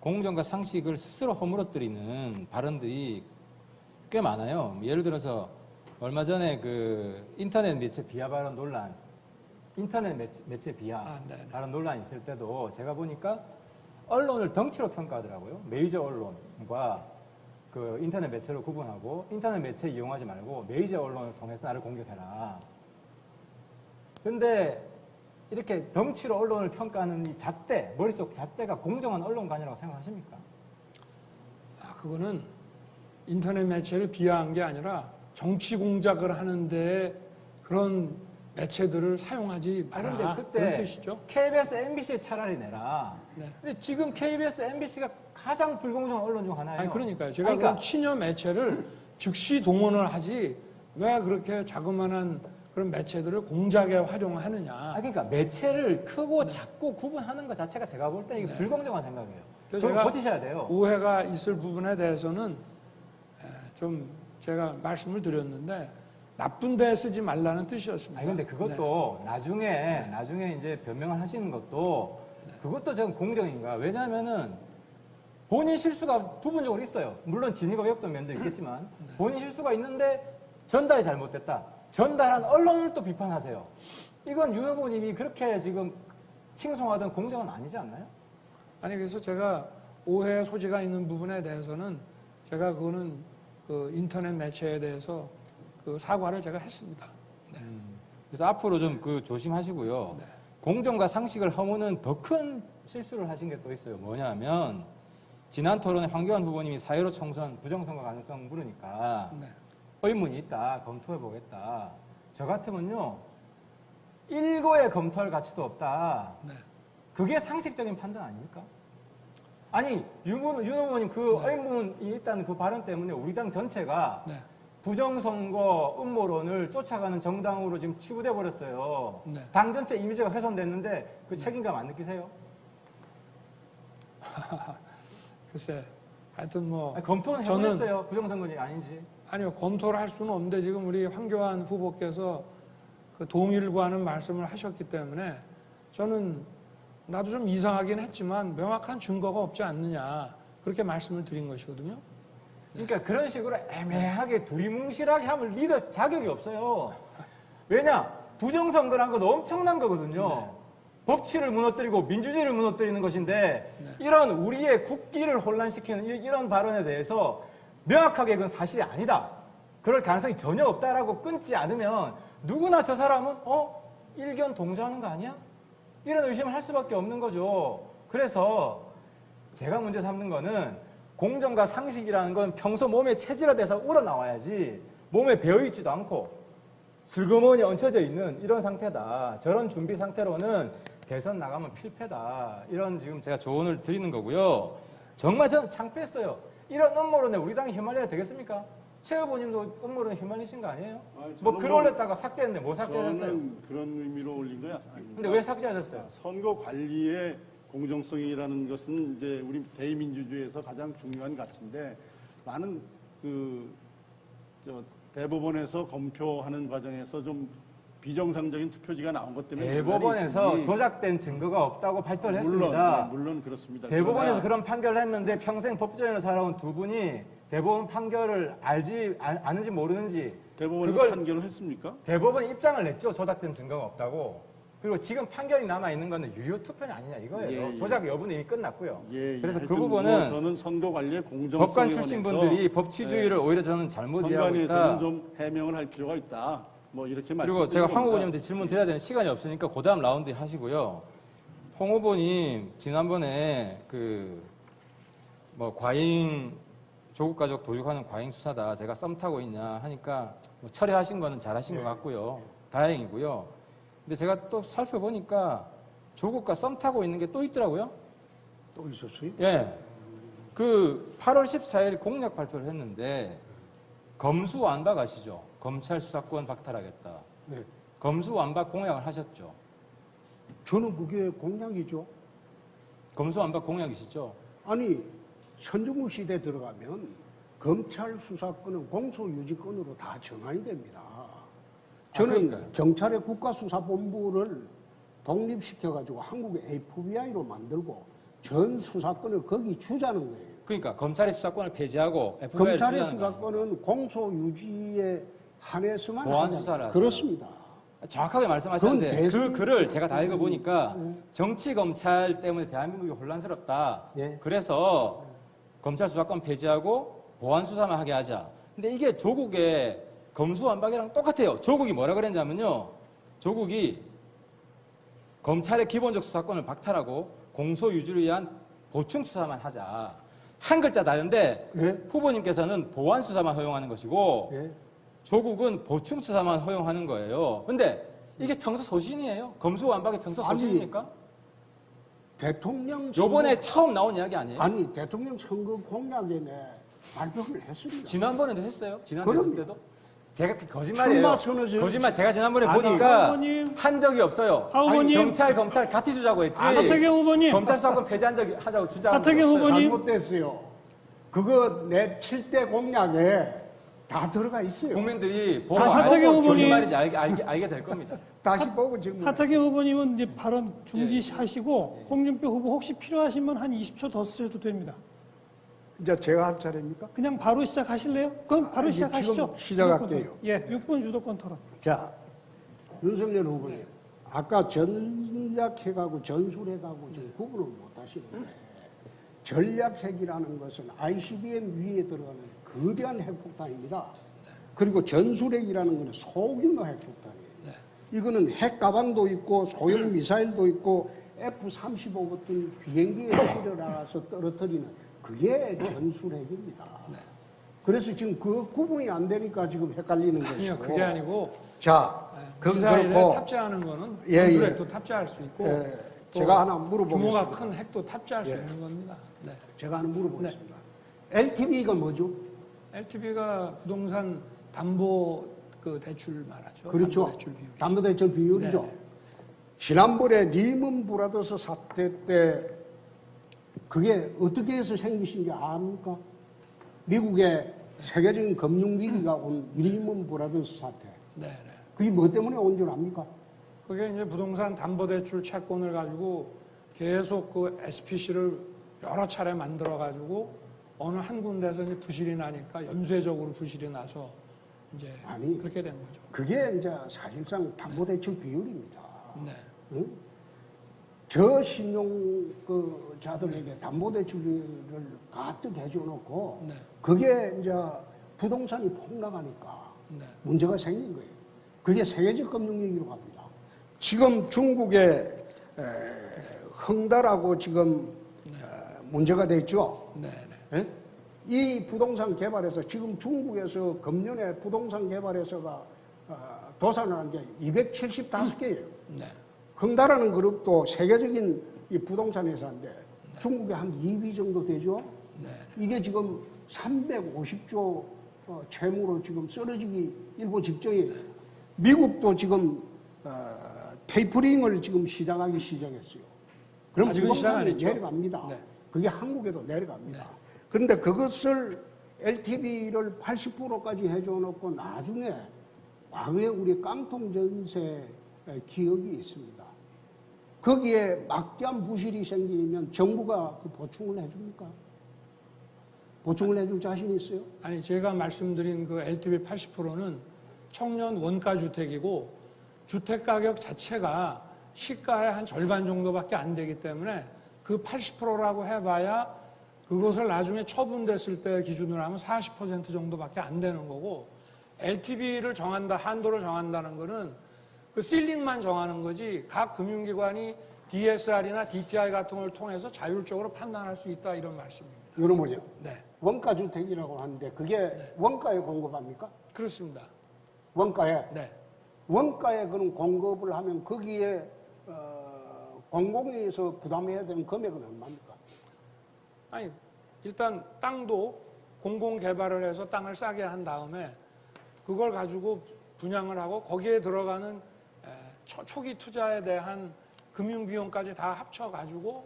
공정과 상식을 스스로 허물어뜨리는 발언들이 꽤 많아요. 예를 들어서 얼마 전에 그 인터넷 매체 비하 발언 논란, 인터넷 매체 비하 발언 논란이 있을 때도 제가 보니까 언론을 덩치로 평가하더라고요. 메이저 언론과 그 인터넷 매체를 구분하고 인터넷 매체 이용하지 말고 메이저 언론을 통해서 나를 공격해라. 근데 이렇게 덩치로 언론을 평가하는 이 잣대, 머릿속 잣대가 공정한 언론관이라고 생각하십니까? 그거는 인터넷 매체를 비하한 게 아니라 정치 공작을 하는데 그런 매체들을 사용하지 마라. 그런데 그때 그런 뜻이죠. KBS, MBC에 차라리 내라. 네. 근데 지금 KBS, MBC가 가장 불공정한 언론 중 하나예요. 아니 그러니까요. 제가 그러니까 그런 친여 매체를 즉시 동원을 하지 왜 그렇게 자그마한 그런 매체들을 공작에 활용하느냐. 그러니까 매체를 크고 작고 구분하는 것 자체가 제가 볼 때 이게 불공정한 생각이에요. 그래서 그걸 제가 고치셔야 돼요. 오해가 있을 부분에 대해서는 좀 제가 말씀을 드렸는데 나쁜 데 쓰지 말라는 뜻이었습니다. 근데 그것도 나중에 이제 변명을 하시는 것도 그것도 저는 공정인가. 왜냐하면은 본인 실수가 부분적으로 있어요. 물론 진위가 왜곡된 면도 있겠지만 본인 실수가 있는데 전달이 잘못됐다. 전달한 언론을 또 비판하세요. 이건 윤 후보님이 그렇게 지금 칭송하던 공정은 아니지 않나요? 아니 그래서 제가 오해 소지가 있는 부분에 대해서는 제가 그거는 그 인터넷 매체에 대해서 그 사과를 제가 했습니다. 네. 그래서 앞으로 좀 그 조심하시고요. 네. 공정과 상식을 허무는 더 큰 실수를 하신 게 또 있어요. 뭐냐면 지난 토론에 황교안 후보님이 4.15 총선 부정선거 가능성 물으니까 네. 의문이 있다. 검토해보겠다. 저 같으면요. 일고에 검토할 가치도 없다. 네. 그게 상식적인 판단 아닙니까? 아니 윤 후보님 그 의문이 있다는 그 발언 때문에 우리 당 전체가 네. 부정선거 음모론을 쫓아가는 정당으로 지금 치부돼 버렸어요. 네. 당 전체 이미지가 훼손됐는데 그 책임감 안 느끼세요? 글쎄, 하여튼 뭐 검토는 저는- 해보셨어요? 부정선거인지 아닌지. 아니요 검토를 할 수는 없는데 지금 우리 황교안 후보께서 그 동의를 구하는 말씀을 하셨기 때문에 저는 나도 좀 이상하긴 했지만 명확한 증거가 없지 않느냐 그렇게 말씀을 드린 것이거든요. 그러니까 그런 식으로 애매하게 두리뭉실하게 하면 리더 자격이 없어요. 왜냐? 부정선거란 건 엄청난 거거든요. 법치를 무너뜨리고 민주주의를 무너뜨리는 것인데 이런 우리의 국기를 혼란시키는 이런 발언에 대해서 명확하게 그건 사실이 아니다. 그럴 가능성이 전혀 없다라고 끊지 않으면 누구나 저 사람은 일견 동조하는 거 아니야? 이런 의심을 할 수밖에 없는 거죠. 그래서 제가 문제 삼는 거는 공정과 상식이라는 건 평소 몸에 체질화돼서 우러나와야지 몸에 배어있지도 않고 슬그머니 얹혀져 있는 이런 상태다. 저런 준비 상태로는 대선 나가면 필패다. 이런 지금 제가 조언을 드리는 거고요. 정말 저는 창피했어요. 이런 음모론에 우리 당이 휘말려야 되겠습니까? 최 후보님도 음모론에 휘말리신 거 아니에요? 뭐 글 올렸다가 삭제했는데 뭐 삭제하셨어요? 저는 그런 의미로 올린 거야. 아닙니다. 근데 왜 삭제하셨어요? 선거 관리의 공정성이라는 것은 이제 우리 대의민주주의에서 가장 중요한 가치인데 많은 대법원에서 검표하는 과정에서 좀 비정상적인 투표지가 나온 것 때문에 대법원에서 논란이 있으니 조작된 증거가 없다고 발표를 했습니다. 물론 그렇습니다. 대법원에서 그러나 그런 판결을 했는데 평생 법조인으로 살아온 두 분이 대법원 판결을 아는지 모르는지 대법원에서 그걸 판결을 했습니까? 대법원이 입장을 냈죠. 조작된 증거가 없다고. 그리고 지금 판결이 남아 있는 거는 유효 투표는 아니냐 이거예요. 예. 조작 여부는 이미 끝났고요. 하여튼 그래서 그 뭐 부분은 저는 선거 관리의 공정성에 법관 출신 분들이 법치주의를 오히려 저는 잘못 이해하고 있다. 선관위에서는 좀 해명을 할 필요가 있다. 뭐 이렇게 말씀. 그리고 제가 황 후보님한테 질문 드려야 되는 시간이 없으니까 그 다음 라운드 하시고요. 홍 후보님 지난번에 과잉 조국 가족 도륙하는 과잉 수사다. 제가 썸 타고 있냐 하니까 뭐 철회하신 거는 잘하신 것 같고요. 다행이고요. 근데 제가 또 살펴보니까 조국과 썸 타고 있는 게 또 있더라고요. 또 있었어요? 예. 8월 14일 공약 발표를 했는데 검수완박 아시죠? 검찰 수사권 박탈하겠다. 네. 검수완박 공약을 하셨죠? 저는 그게 공약이죠. 검수완박 공약이시죠? 아니 천정부 시대 들어가면 검찰 수사권은 공소유지권으로 다 전환이 됩니다. 저는 그러니까요. 경찰의 국가수사본부를 독립시켜가지고 한국의 FBI로 만들고 전 수사권을 거기 주자는 거예요. 그러니까 검찰의 수사권을 폐지하고 FBI를 검찰의 주자는 거 수사권은 공소유지에 한해서만 보안 하자. 수사를 하죠. 그렇습니다. 정확하게 말씀하셨는데 그건 대선- 그 글을 제가 다 읽어보니까 정치 검찰 때문에 대한민국이 혼란스럽다. 예. 그래서 검찰 수사권 폐지하고 보안 수사만 하게 하자. 근데 이게 조국의 검수완박이랑 똑같아요. 조국이 뭐라 그랬냐면요. 조국이 검찰의 기본적 수사권을 박탈하고 공소 유지를 위한 보충 수사만 하자. 한 글자 다른데 예? 후보님께서는 보완 수사만 허용하는 것이고 예? 조국은 보충 수사만 허용하는 거예요. 근데 이게 평소 소신이에요? 검수완박의 평소 아니, 소신입니까? 대통령 요번에 처음 나온 이야기 아니에요? 아니 대통령 선거 공약에 내 발표를 했습니다. 지난번에도 했어요. 지난 그럼요. 대선 때도. 제가 그 거짓말이에요. 출마 선언을 거짓말. 제가 지난번에 아니, 보니까 후보님. 한 적이 없어요. 하 후보님. 경찰, 검찰 같이 주자고 했지. 하태경 후보님. 검찰 수사권 폐지한 적이 하자고 주자고. 하태경 없어요. 후보님. 잘못됐어요. 그거 내 7대 공약에 다 들어가 있어요. 국민들이 보고 하태경 알고 후보님. 거짓말인지 알게 될 겁니다. 다시 보고 지금 하태경 후보님은 이제 발언 중지하시고 예. 홍준표 후보 혹시 필요하시면 한 20초 더 쓰셔도 됩니다. 이제 제가 할 차례입니까? 그냥 바로 시작하실래요? 그럼 바로 이제 시작하시죠. 지금 시작할게요. 주도권 토론. 예, 6분 주도권 토론. 자, 윤석열 후보님, 아까 전략핵하고 전술핵하고 지금 구분을 못 하시는데, 전략핵이라는 것은 ICBM 위에 들어가는 거대한 핵폭탄입니다. 그리고 전술핵이라는 것은 소규모 핵폭탄이에요. 이거는 핵가방도 있고 소형 미사일도 있고 F-35 같은 비행기에 실어나가서 떨어뜨리는 그게 전술핵입니다. 그래서 지금 그 구분이 안 되니까 지금 헷갈리는 아니요, 것이고. 그게 아니고 자, 미사일에 그렇고 탑재하는 거는 예, 전술핵도 탑재할 수 있고 예, 또 제가 하나 물어보겠습니다. 규모가 큰 핵도 탑재할 수 예. 있는 겁니다. 네. 제가 하나 물어보겠습니다. LTV가 뭐죠? LTV가 부동산 담보 그 대출 말하죠. 그렇죠. 담보대출 비율. 담보대출 비율이죠. 네. 지난번에 리먼 브라더스 사태 때 그게 어떻게 해서 생기신 게 압니까? 미국의 세계적인 금융위기가 온 리먼 브라더스 사태. 네, 네. 그게 뭐 때문에 온 줄 압니까? 그게 이제 부동산 담보대출 채권을 가지고 계속 그 SPC를 여러 차례 만들어 가지고 어느 한 군데서 이제 부실이 나니까 연쇄적으로 부실이 나서 이제 아니, 그렇게 된 거죠. 그게 이제 사실상 담보대출 비율입니다. 네. 응? 저신용 그 자들에게 담보대출을 가득 해줘놓고 네. 그게 이제 부동산이 폭락하니까 네. 문제가 생긴 거예요. 그게 세계적 금융위기로 갑니다. 지금 중국의 흥다라고 지금 문제가 됐죠. 네, 네. 예? 이 부동산 개발에서 지금 중국에서 금년에 부동산 개발에서가 도산한 게 275개예요. 네. 흥다라는 그룹도 세계적인 이 부동산 회사인데 중국에 한 2위 정도 되죠. 네. 이게 지금 350조 채무로 지금 쓰러지기 일보 직전이에요. 미국도 지금 테이퍼링을 지금 시작했어요. 그럼 아직은 시작 안 부동산이 했죠? 내려갑니다. 네. 그게 한국에도 내려갑니다. 네. 그런데 그것을 LTV를 80%까지 해줘놓고 나중에 과거에 우리 깡통 전세 기억이 있습니다. 거기에 막대한 부실이 생기면 정부가 그 보충을 해줍니까? 보충을 해줄 자신 있어요? 아니 제가 말씀드린 그 LTV 80%는 청년 원가 주택이고 주택 가격 자체가 시가의 한 절반 정도밖에 안 되기 때문에 그 80%라고 해봐야 그것을 나중에 처분됐을 때 기준으로 하면 40% 정도밖에 안 되는 거고 LTV를 정한다, 한도를 정한다는 거는 그 실링만 정하는 거지 각 금융기관이 DSR이나 DTI 같은 걸 통해서 자율적으로 판단할 수 있다 이런 말씀입니다. 여러분요. 네, 원가주택이라고 하는데 그게 원가에 공급합니까? 그렇습니다. 원가에? 네. 원가에 그런 공급을 하면 거기에 공공에서 부담해야 되는 금액은 얼마입니까? 아니 일단 땅도 공공 개발을 해서 땅을 싸게 한 다음에 그걸 가지고 분양을 하고 거기에 들어가는 초기 투자에 대한 금융 비용까지 다 합쳐 가지고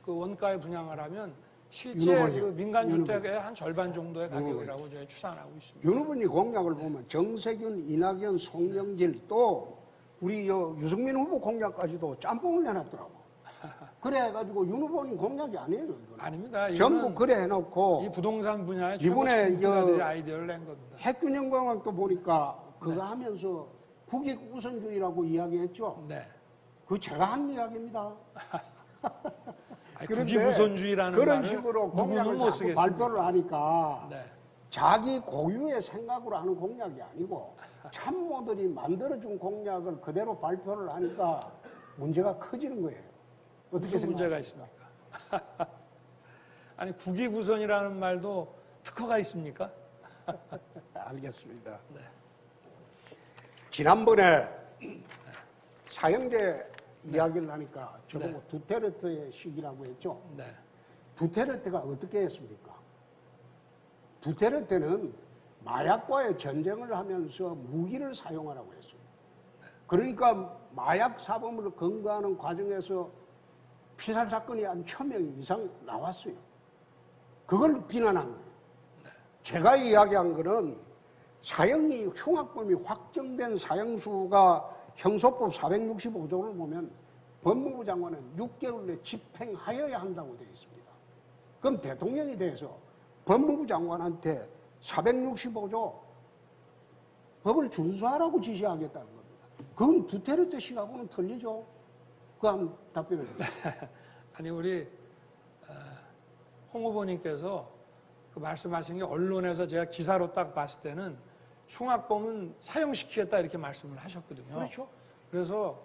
그 원가에 분양을 하면 실제 그 민간 주택의 한 절반 정도의 가격이라고 저희 추산하고 있습니다. 윤 후보님 공약을 보면 정세균, 이낙연, 송영길 또 우리 유승민 후보 공약까지도 짬뽕을 해놨더라고. 그래 해가지고 윤 후보님 공약이 아니에요. 이거는. 아닙니다. 전부 그래 해놓고 이 부동산 분야에 이번에 최고들이 아이디어를 낸 겁니다. 핵균형 공약도 보니까 그거 하면서 국익 우선주의라고 이야기했죠. 네. 그 제가 한 이야기입니다. 아니, 그런데 국익우선주의라는 그런 말을 식으로 누구는 공약을 못 자꾸 쓰겠습니다. 발표를 하니까 네. 자기 고유의 생각으로 하는 공약이 아니고 참모들이 만들어준 공약을 그대로 발표를 하니까 문제가 커지는 거예요. 어떻게 무슨 문제가 생각하십니까? 있습니까? 아니 국위구선이라는 말도 특허가 있습니까? 알겠습니다. 지난번에 사형제 이야기를 하니까 저보고 두테르테의 시기라고 했죠. 네. 두테르테가 어떻게 했습니까? 두테르테는 마약과의 전쟁을 하면서 무기를 사용하라고 했어요. 그러니까 마약 사범을 검거하는 과정에서 피살 사건이 한 1000명 이상 나왔어요. 그걸 비난한 거예요. 제가 이야기한 거는 사형이 흉악범이 확정된 사형수가 형소법 465조를 보면 법무부 장관은 6개월 내 집행하여야 한다고 되어 있습니다. 그럼 대통령이 돼서 법무부 장관한테 465조 법을 준수하라고 지시하겠다는 겁니다. 그건 두테르테 시하고는 틀리죠. 그거 한번 답변해 주세요. 아니 우리 홍 후보님께서 그 말씀하신 게 언론에서 제가 기사로 딱 봤을 때는 흉악범은 사형시키겠다 이렇게 말씀을 하셨거든요. 그렇죠. 그래서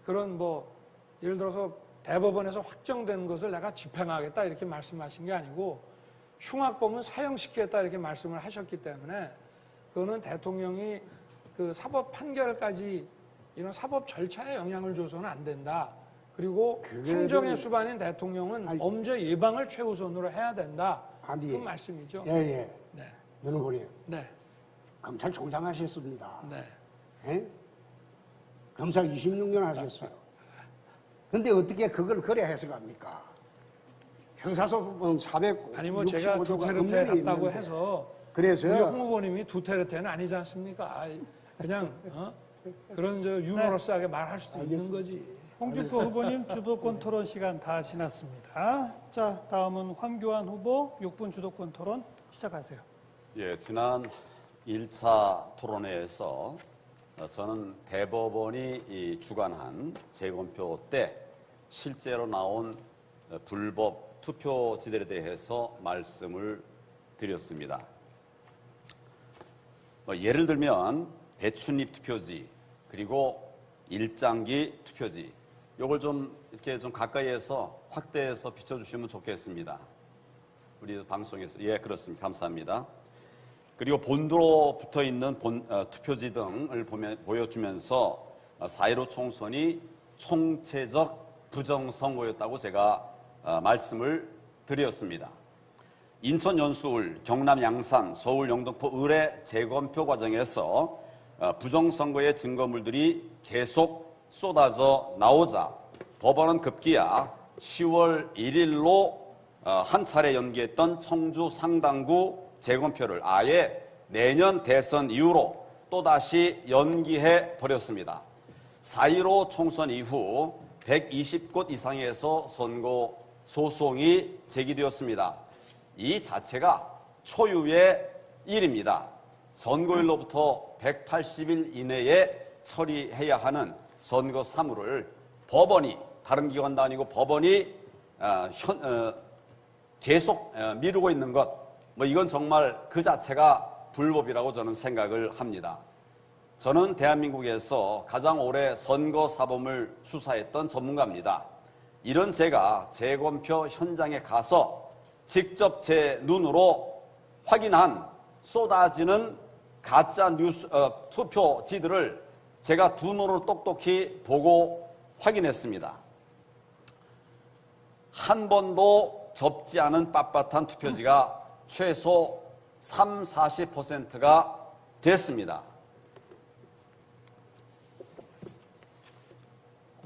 그런 뭐 예를 들어서 대법원에서 확정된 것을 내가 집행하겠다 이렇게 말씀하신 게 아니고 흉악범은 사형시키겠다 이렇게 말씀을 하셨기 때문에 그거는 대통령이 그 사법 판결까지 이런 사법 절차에 영향을 줘서는 안 된다. 그리고 행정의 수반인 대통령은 범죄 예방을 최우선으로 해야 된다. 아니, 그 말씀이죠. 예, 예. 네. 윤 후보님, 네. 검찰총장 하셨습니다. 네. 예? 검사 26년 하셨어요. 근데 어떻게 그걸 그래 해석합니까? 형사소송은 465조가 아니 뭐 제가 두테르테 했다고 해서 그래서 우리 홍 후보님이 두테르테는 아니지 않습니까? 아이, 그냥 그런 저 유머러스하게 말할 수도 있는 거지. 홍준표 후보님 주도권 토론 시간 다 지났습니다. 자, 다음은 황교안 후보 6분 주도권 토론 시작하세요. 예, 지난 1차 토론회에서 저는 대법원이 주관한 재검표 때 실제로 나온 불법 투표지들에 대해서 말씀을 드렸습니다. 예를 들면 배춧잎 투표지 그리고 일장기 투표지 이걸 좀 이렇게 좀 가까이에서 확대해서 비춰주시면 좋겠습니다. 우리 방송에서 예 그렇습니다. 감사합니다. 그리고 본도로 붙어 있는 투표지 등을 보여주면서 4.15 총선이 총체적 부정선거였다고 제가 말씀을 드렸습니다. 인천 연수울, 경남 양산, 서울 영등포 의뢰 재검표 과정에서 부정선거의 증거물들이 계속 쏟아져 나오자 법원은 급기야 10월 1일로 한 차례 연기했던 청주 상당구 재검표를 아예 내년 대선 이후로 또다시 연기해 버렸습니다. 4.15 총선 이후 120곳 이상에서 선거 소송이 제기되었습니다. 이 자체가 초유의 일입니다. 선거일로부터 180일 이내에 처리해야 하는 선거 사무를 법원이 다른 기관도 아니고 법원이 계속 미루고 있는 것 이건 정말 그 자체가 불법이라고 저는 생각을 합니다. 저는 대한민국에서 가장 오래 선거 사범을 수사했던 전문가입니다. 이런 제가 재검표 현장에 가서 직접 제 눈으로 확인한 쏟아지는 가짜 투표지들을 제가 두 눈으로 똑똑히 보고 확인했습니다. 한 번도 접지 않은 빳빳한 투표지가 최소 30-40%가 됐습니다.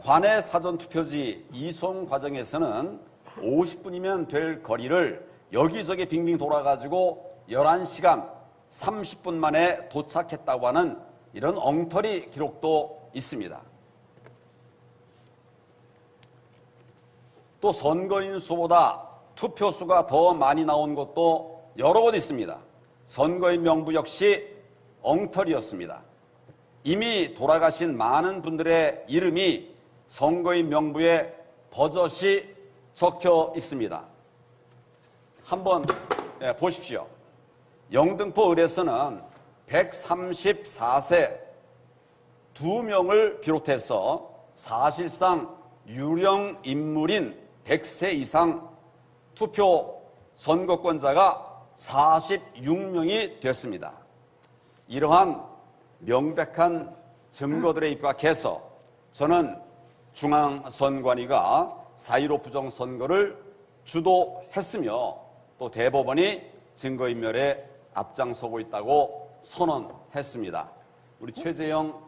관내 사전투표지 이송 과정에서는 50분이면 될 거리를 여기저기 빙빙 돌아가지고 11시간 30분 만에 도착했다고 하는 이런 엉터리 기록도 있습니다. 또 선거인 수보다 투표수가 더 많이 나온 것도 여러 곳 있습니다. 선거인 명부 역시 엉터리였습니다. 이미 돌아가신 많은 분들의 이름이 선거인 명부에 버젓이 적혀 있습니다. 한번 보십시오. 영등포 을에서는 134세 2명을 비롯해서 사실상 유령 인물인 100세 이상 투표 선거권자가 46명이 됐습니다. 이러한 명백한 증거들에 입각해서 저는 중앙선관위가 4.15 부정선거를 주도했으며 또 대법원이 증거인멸에 앞장서고 있다고 선언했습니다. 우리 최재형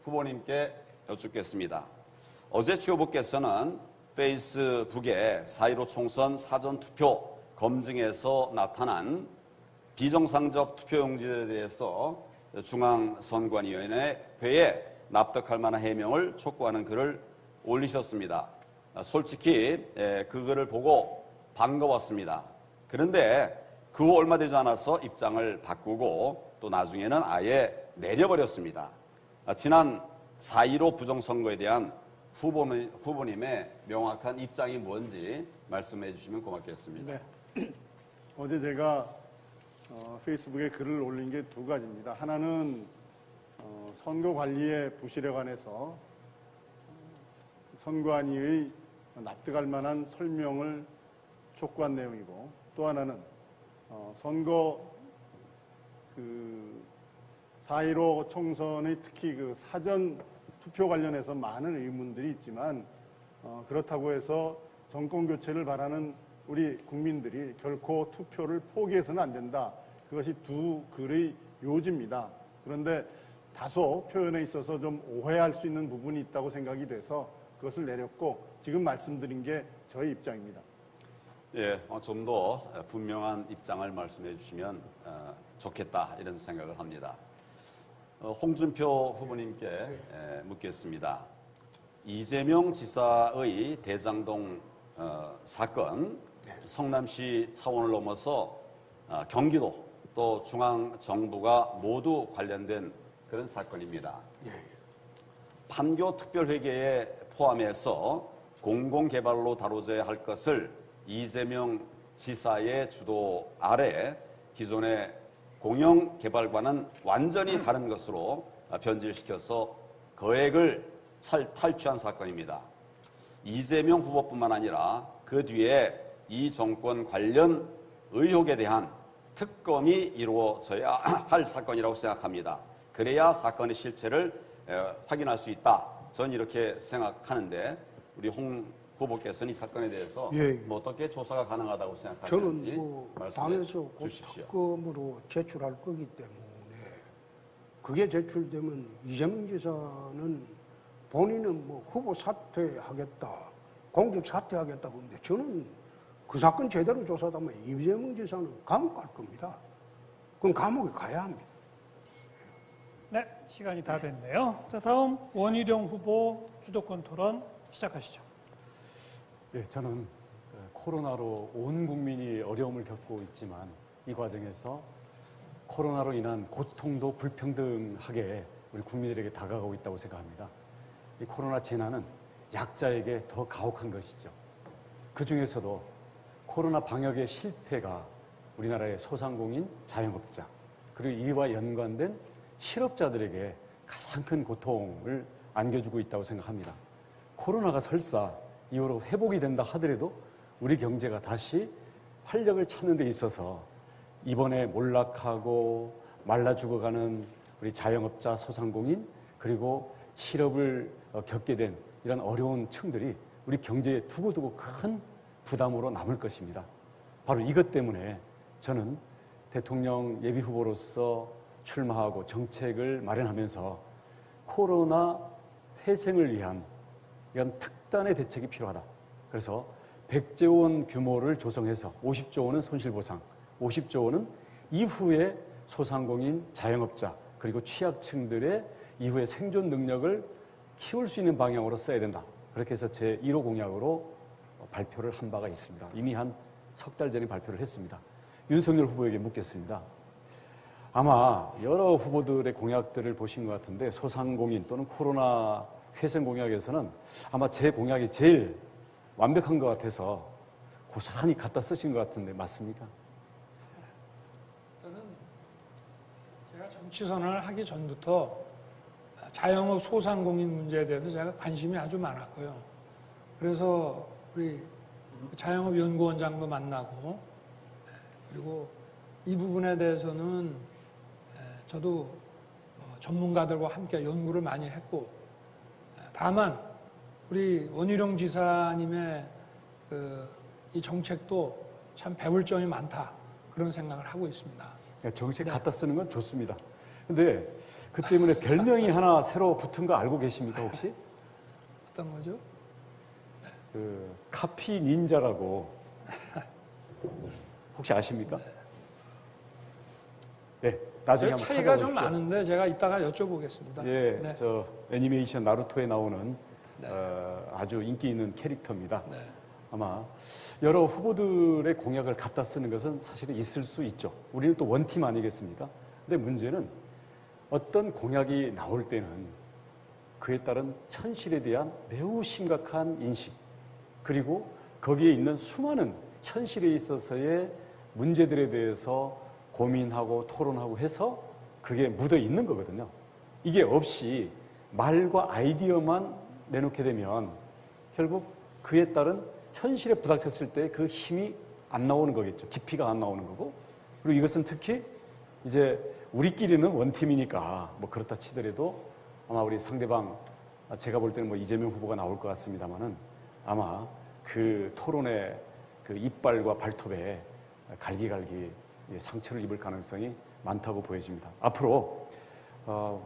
후보님께 여쭙겠습니다. 어제 최 후보께서는 페이스북에 4.15 총선 사전투표 검증에서 나타난 비정상적 투표용지들에 대해서 중앙선관위원회에 납득할 만한 해명을 촉구하는 글을 올리셨습니다. 솔직히 그 글을 보고 반가웠습니다. 그런데 그 후 얼마 되지 않아서 입장을 바꾸고 또 나중에는 아예 내려버렸습니다. 지난 4.15 부정선거에 대한 후보님의 명확한 입장이 뭔지 말씀해 주시면 고맙겠습니다. 네. 어제 제가 페이스북에 글을 올린 게 두 가지입니다. 하나는 선거 관리의 부실에 관해서 선관위의 납득할 만한 설명을 촉구한 내용이고, 또 하나는 선거 4.15 총선의 특히 사전 투표 관련해서 많은 의문들이 있지만 그렇다고 해서 정권 교체를 바라는 우리 국민들이 결코 투표를 포기해서는 안 된다. 그것이 두 글의 요지입니다. 그런데 다소 표현에 있어서 좀 오해할 수 있는 부분이 있다고 생각이 돼서 그것을 내렸고, 지금 말씀드린 게 저의 입장입니다. 예, 좀 더 분명한 입장을 말씀해 주시면 좋겠다 이런 생각을 합니다. 홍준표 후보님께 묻겠습니다. 이재명 지사의 대장동 사건, 성남시 차원을 넘어서 경기도 또 중앙정부가 모두 관련된 그런 사건입니다. 판교특별회계에 포함해서 공공개발로 다뤄져야 할 것을 이재명 지사의 주도 아래 기존의 공영개발과는 완전히 다른 것으로 변질시켜서 거액을 탈취한 사건입니다. 이재명 후보뿐만 아니라 그 뒤에 이 정권 관련 의혹에 대한 특검이 이루어져야 할 사건이라고 생각합니다. 그래야 사건의 실체를 확인할 수 있다. 저는 이렇게 생각하는데 우리 홍 후보께서는 이 사건에 대해서 어떻게 조사가 가능하다고 생각하시는지 저는 말씀해 당에서 곧 주십시오. 특검으로 제출할 거기 때문에 그게 제출되면 이재명 지사는 본인은 후보 사퇴하겠다, 공직 사퇴하겠다 그러는데 저는 그 사건 제대로 조사하면 이재명 지사는 감옥 갈 겁니다. 그럼 감옥에 가야 합니다. 네, 시간이 다 됐네요. 자, 다음 원희룡 후보 주도권 토론 시작하시죠. 예, 저는 코로나로 온 국민이 어려움을 겪고 있지만 이 과정에서 코로나로 인한 고통도 불평등하게 우리 국민들에게 다가가고 있다고 생각합니다. 이 코로나 재난은 약자에게 더 가혹한 것이죠. 그 중에서도 코로나 방역의 실패가 우리나라의 소상공인, 자영업자, 그리고 이와 연관된 실업자들에게 가장 큰 고통을 안겨주고 있다고 생각합니다. 코로나가 설사 이후로 회복이 된다 하더라도 우리 경제가 다시 활력을 찾는 데 있어서 이번에 몰락하고 말라 죽어가는 우리 자영업자, 소상공인, 그리고 실업을 겪게 된 이런 어려운 층들이 우리 경제에 두고두고 큰 부담으로 남을 것입니다. 바로 이것 때문에 저는 대통령 예비후보로서 출마하고 정책을 마련하면서 코로나 회생을 위한 이런 특단의 대책이 필요하다. 그래서 100조 원 규모를 조성해서 50조 원은 손실보상, 50조 원은 이후에 소상공인, 자영업자, 그리고 취약층들의 이후에 생존 능력을 키울 수 있는 방향으로 써야 된다. 그렇게 해서 제 1호 공약으로 발표를 한 바가 있습니다. 이미 한 석 달 전에 발표를 했습니다. 윤석열 후보에게 묻겠습니다. 아마 여러 후보들의 공약들을 보신 것 같은데 소상공인 또는 코로나 회생 공약에서는 아마 제 공약이 제일 완벽한 것 같아서 고스란히 갖다 쓰신 것 같은데 맞습니까? 저는 제가 정치 선언을 하기 전부터 자영업 소상공인 문제에 대해서 제가 관심이 아주 많았고요. 그래서 우리 자영업 연구원장도 만나고, 그리고 이 부분에 대해서는 저도 전문가들과 함께 연구를 많이 했고, 다만 우리 원희룡 지사님의 이 정책도 참 배울 점이 많다, 그런 생각을 하고 있습니다. 정책 갖다 쓰는 건 좋습니다. 근데 그 때문에 별명이 하나 새로 붙은 거 알고 계십니까, 혹시? 어떤 거죠? 그 카피 닌자라고 혹시 아십니까? 네, 나중에 한번 차이가 좀 찾아보십시오. 많은데 제가 이따가 여쭤보겠습니다. 예, 네. 저 애니메이션 나루토에 나오는 아주 인기 있는 캐릭터입니다. 네. 아마 여러 후보들의 공약을 갖다 쓰는 것은 사실은 있을 수 있죠. 우리는 또 원팀 아니겠습니까? 근데 문제는 어떤 공약이 나올 때는 그에 따른 현실에 대한 매우 심각한 인식, 그리고 거기에 있는 수많은 현실에 있어서의 문제들에 대해서 고민하고 토론하고 해서 그게 묻어 있는 거거든요. 이게 없이 말과 아이디어만 내놓게 되면 결국 그에 따른 현실에 부닥쳤을 때 그 힘이 안 나오는 거겠죠. 깊이가 안 나오는 거고. 그리고 이것은 특히 이제 우리끼리는 원팀이니까 뭐 그렇다 치더라도 아마 우리 상대방, 제가 볼 때는 뭐 이재명 후보가 나올 것 같습니다만은 아마 그 토론의 그 이빨과 발톱에 갈기갈기 상처를 입을 가능성이 많다고 보여집니다. 앞으로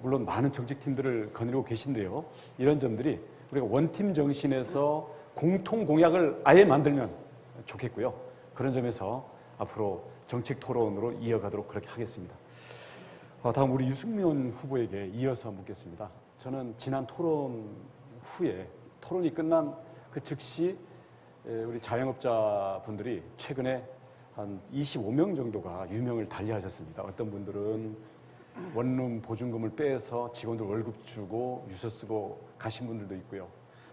물론 많은 정책팀들을 거느리고 계신데요. 이런 점들이 우리가 원팀 정신에서 공통 공약을 아예 만들면 좋겠고요. 그런 점에서 앞으로 정책 토론으로 이어가도록 그렇게 하겠습니다. 다음 우리 유승민 후보에게 이어서 묻겠습니다. 저는 지난 토론 후에 토론이 끝난 그 즉시 우리 자영업자 분들이 최근에 한 25명 정도가 유명을 달리하셨습니다. 어떤 분들은 원룸 보증금을 빼서 직원들 월급 주고 유서 쓰고 가신 분들도 있고요.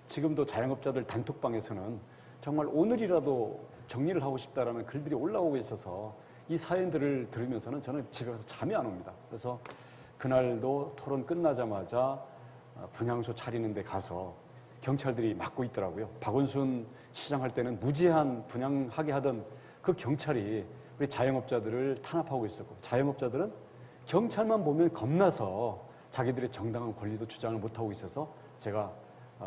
지금도 자영업자들 단톡방에서는 정말 오늘이라도 정리를 하고 싶다라는 글들이 올라오고 있어서 이 사연들을 들으면서는 저는 집에 가서 잠이 안 옵니다. 그래서 그날도 토론 끝나자마자 분향소 차리는 데 가서 경찰들이 막고 있더라고요. 박원순 시장 할 때는 무제한 분향하게 하던 그 경찰이 우리 자영업자들을 탄압하고 있었고, 자영업자들은 경찰만 보면 겁나서 자기들의 정당한 권리도 주장을 못하고 있어서 제가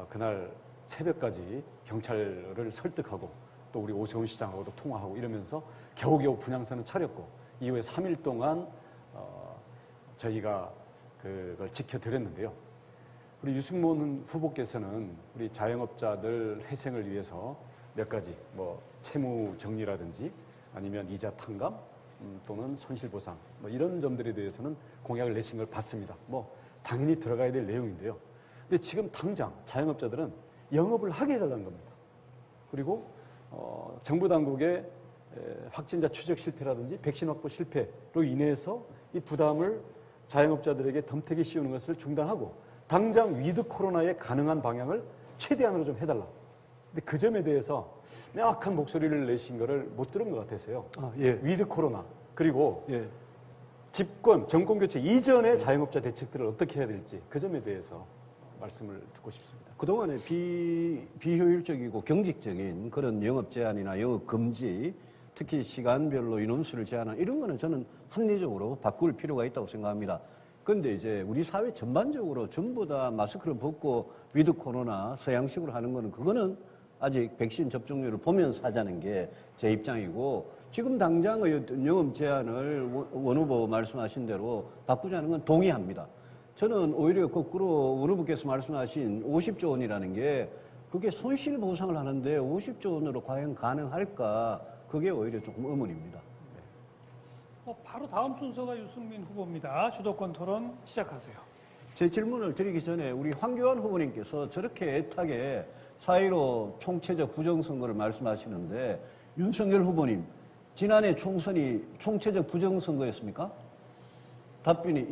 그날 새벽까지 경찰을 설득하고 또 우리 오세훈 시장하고도 통화하고 이러면서 겨우겨우 분향소는 차렸고, 이후에 3일 동안 저희가 그걸 지켜드렸는데요. 우리 유승민 후보께서는 우리 자영업자들 회생을 위해서 몇 가지 뭐 채무 정리라든지 아니면 이자 탕감 또는 손실보상 뭐 이런 점들에 대해서는 공약을 내신 걸 봤습니다. 뭐 당연히 들어가야 될 내용인데요. 근데 지금 당장 자영업자들은 영업을 하게 해달라는 겁니다. 그리고 정부 당국의 확진자 추적 실패라든지 백신 확보 실패로 인해서 이 부담을 자영업자들에게 덤태기 씌우는 것을 중단하고 당장 위드 코로나에 가능한 방향을 최대한으로 좀 해달라. 근데 그 점에 대해서 명확한 목소리를 내신 거를 못 들은 것 같아서요. 예. 위드 코로나 그리고 예. 집권 정권 교체 이전의 자영업자 대책들을 어떻게 해야 될지 그 점에 대해서 말씀을 듣고 싶습니다. 그동안에 비효율적이고 경직적인 그런 영업 제한이나 영업 금지, 특히 시간별로 인원수를 제한하는 이런 거는 저는 합리적으로 바꿀 필요가 있다고 생각합니다. 그런데 이제 우리 사회 전반적으로 전부 다 마스크를 벗고 위드 코로나 서양식으로 하는 거는 그거는 아직 백신 접종률을 보면서 하자는 게 제 입장이고, 지금 당장의 영업 제한을 원 후보 말씀하신 대로 바꾸자는 건 동의합니다. 저는 오히려 거꾸로 원 후보께서 말씀하신 50조 원이라는 게 그게 손실 보상을 하는데 50조 원으로 과연 가능할까? 그게 오히려 조금 의문입니다. 바로 다음 순서가 유승민 후보입니다. 주도권 토론 시작하세요. 제 질문을 드리기 전에 우리 황교안 후보님께서 저렇게 애타게 4.15 총체적 부정선거를 말씀하시는데, 윤석열 후보님, 지난해 총선이 총체적 부정선거였습니까? 답변이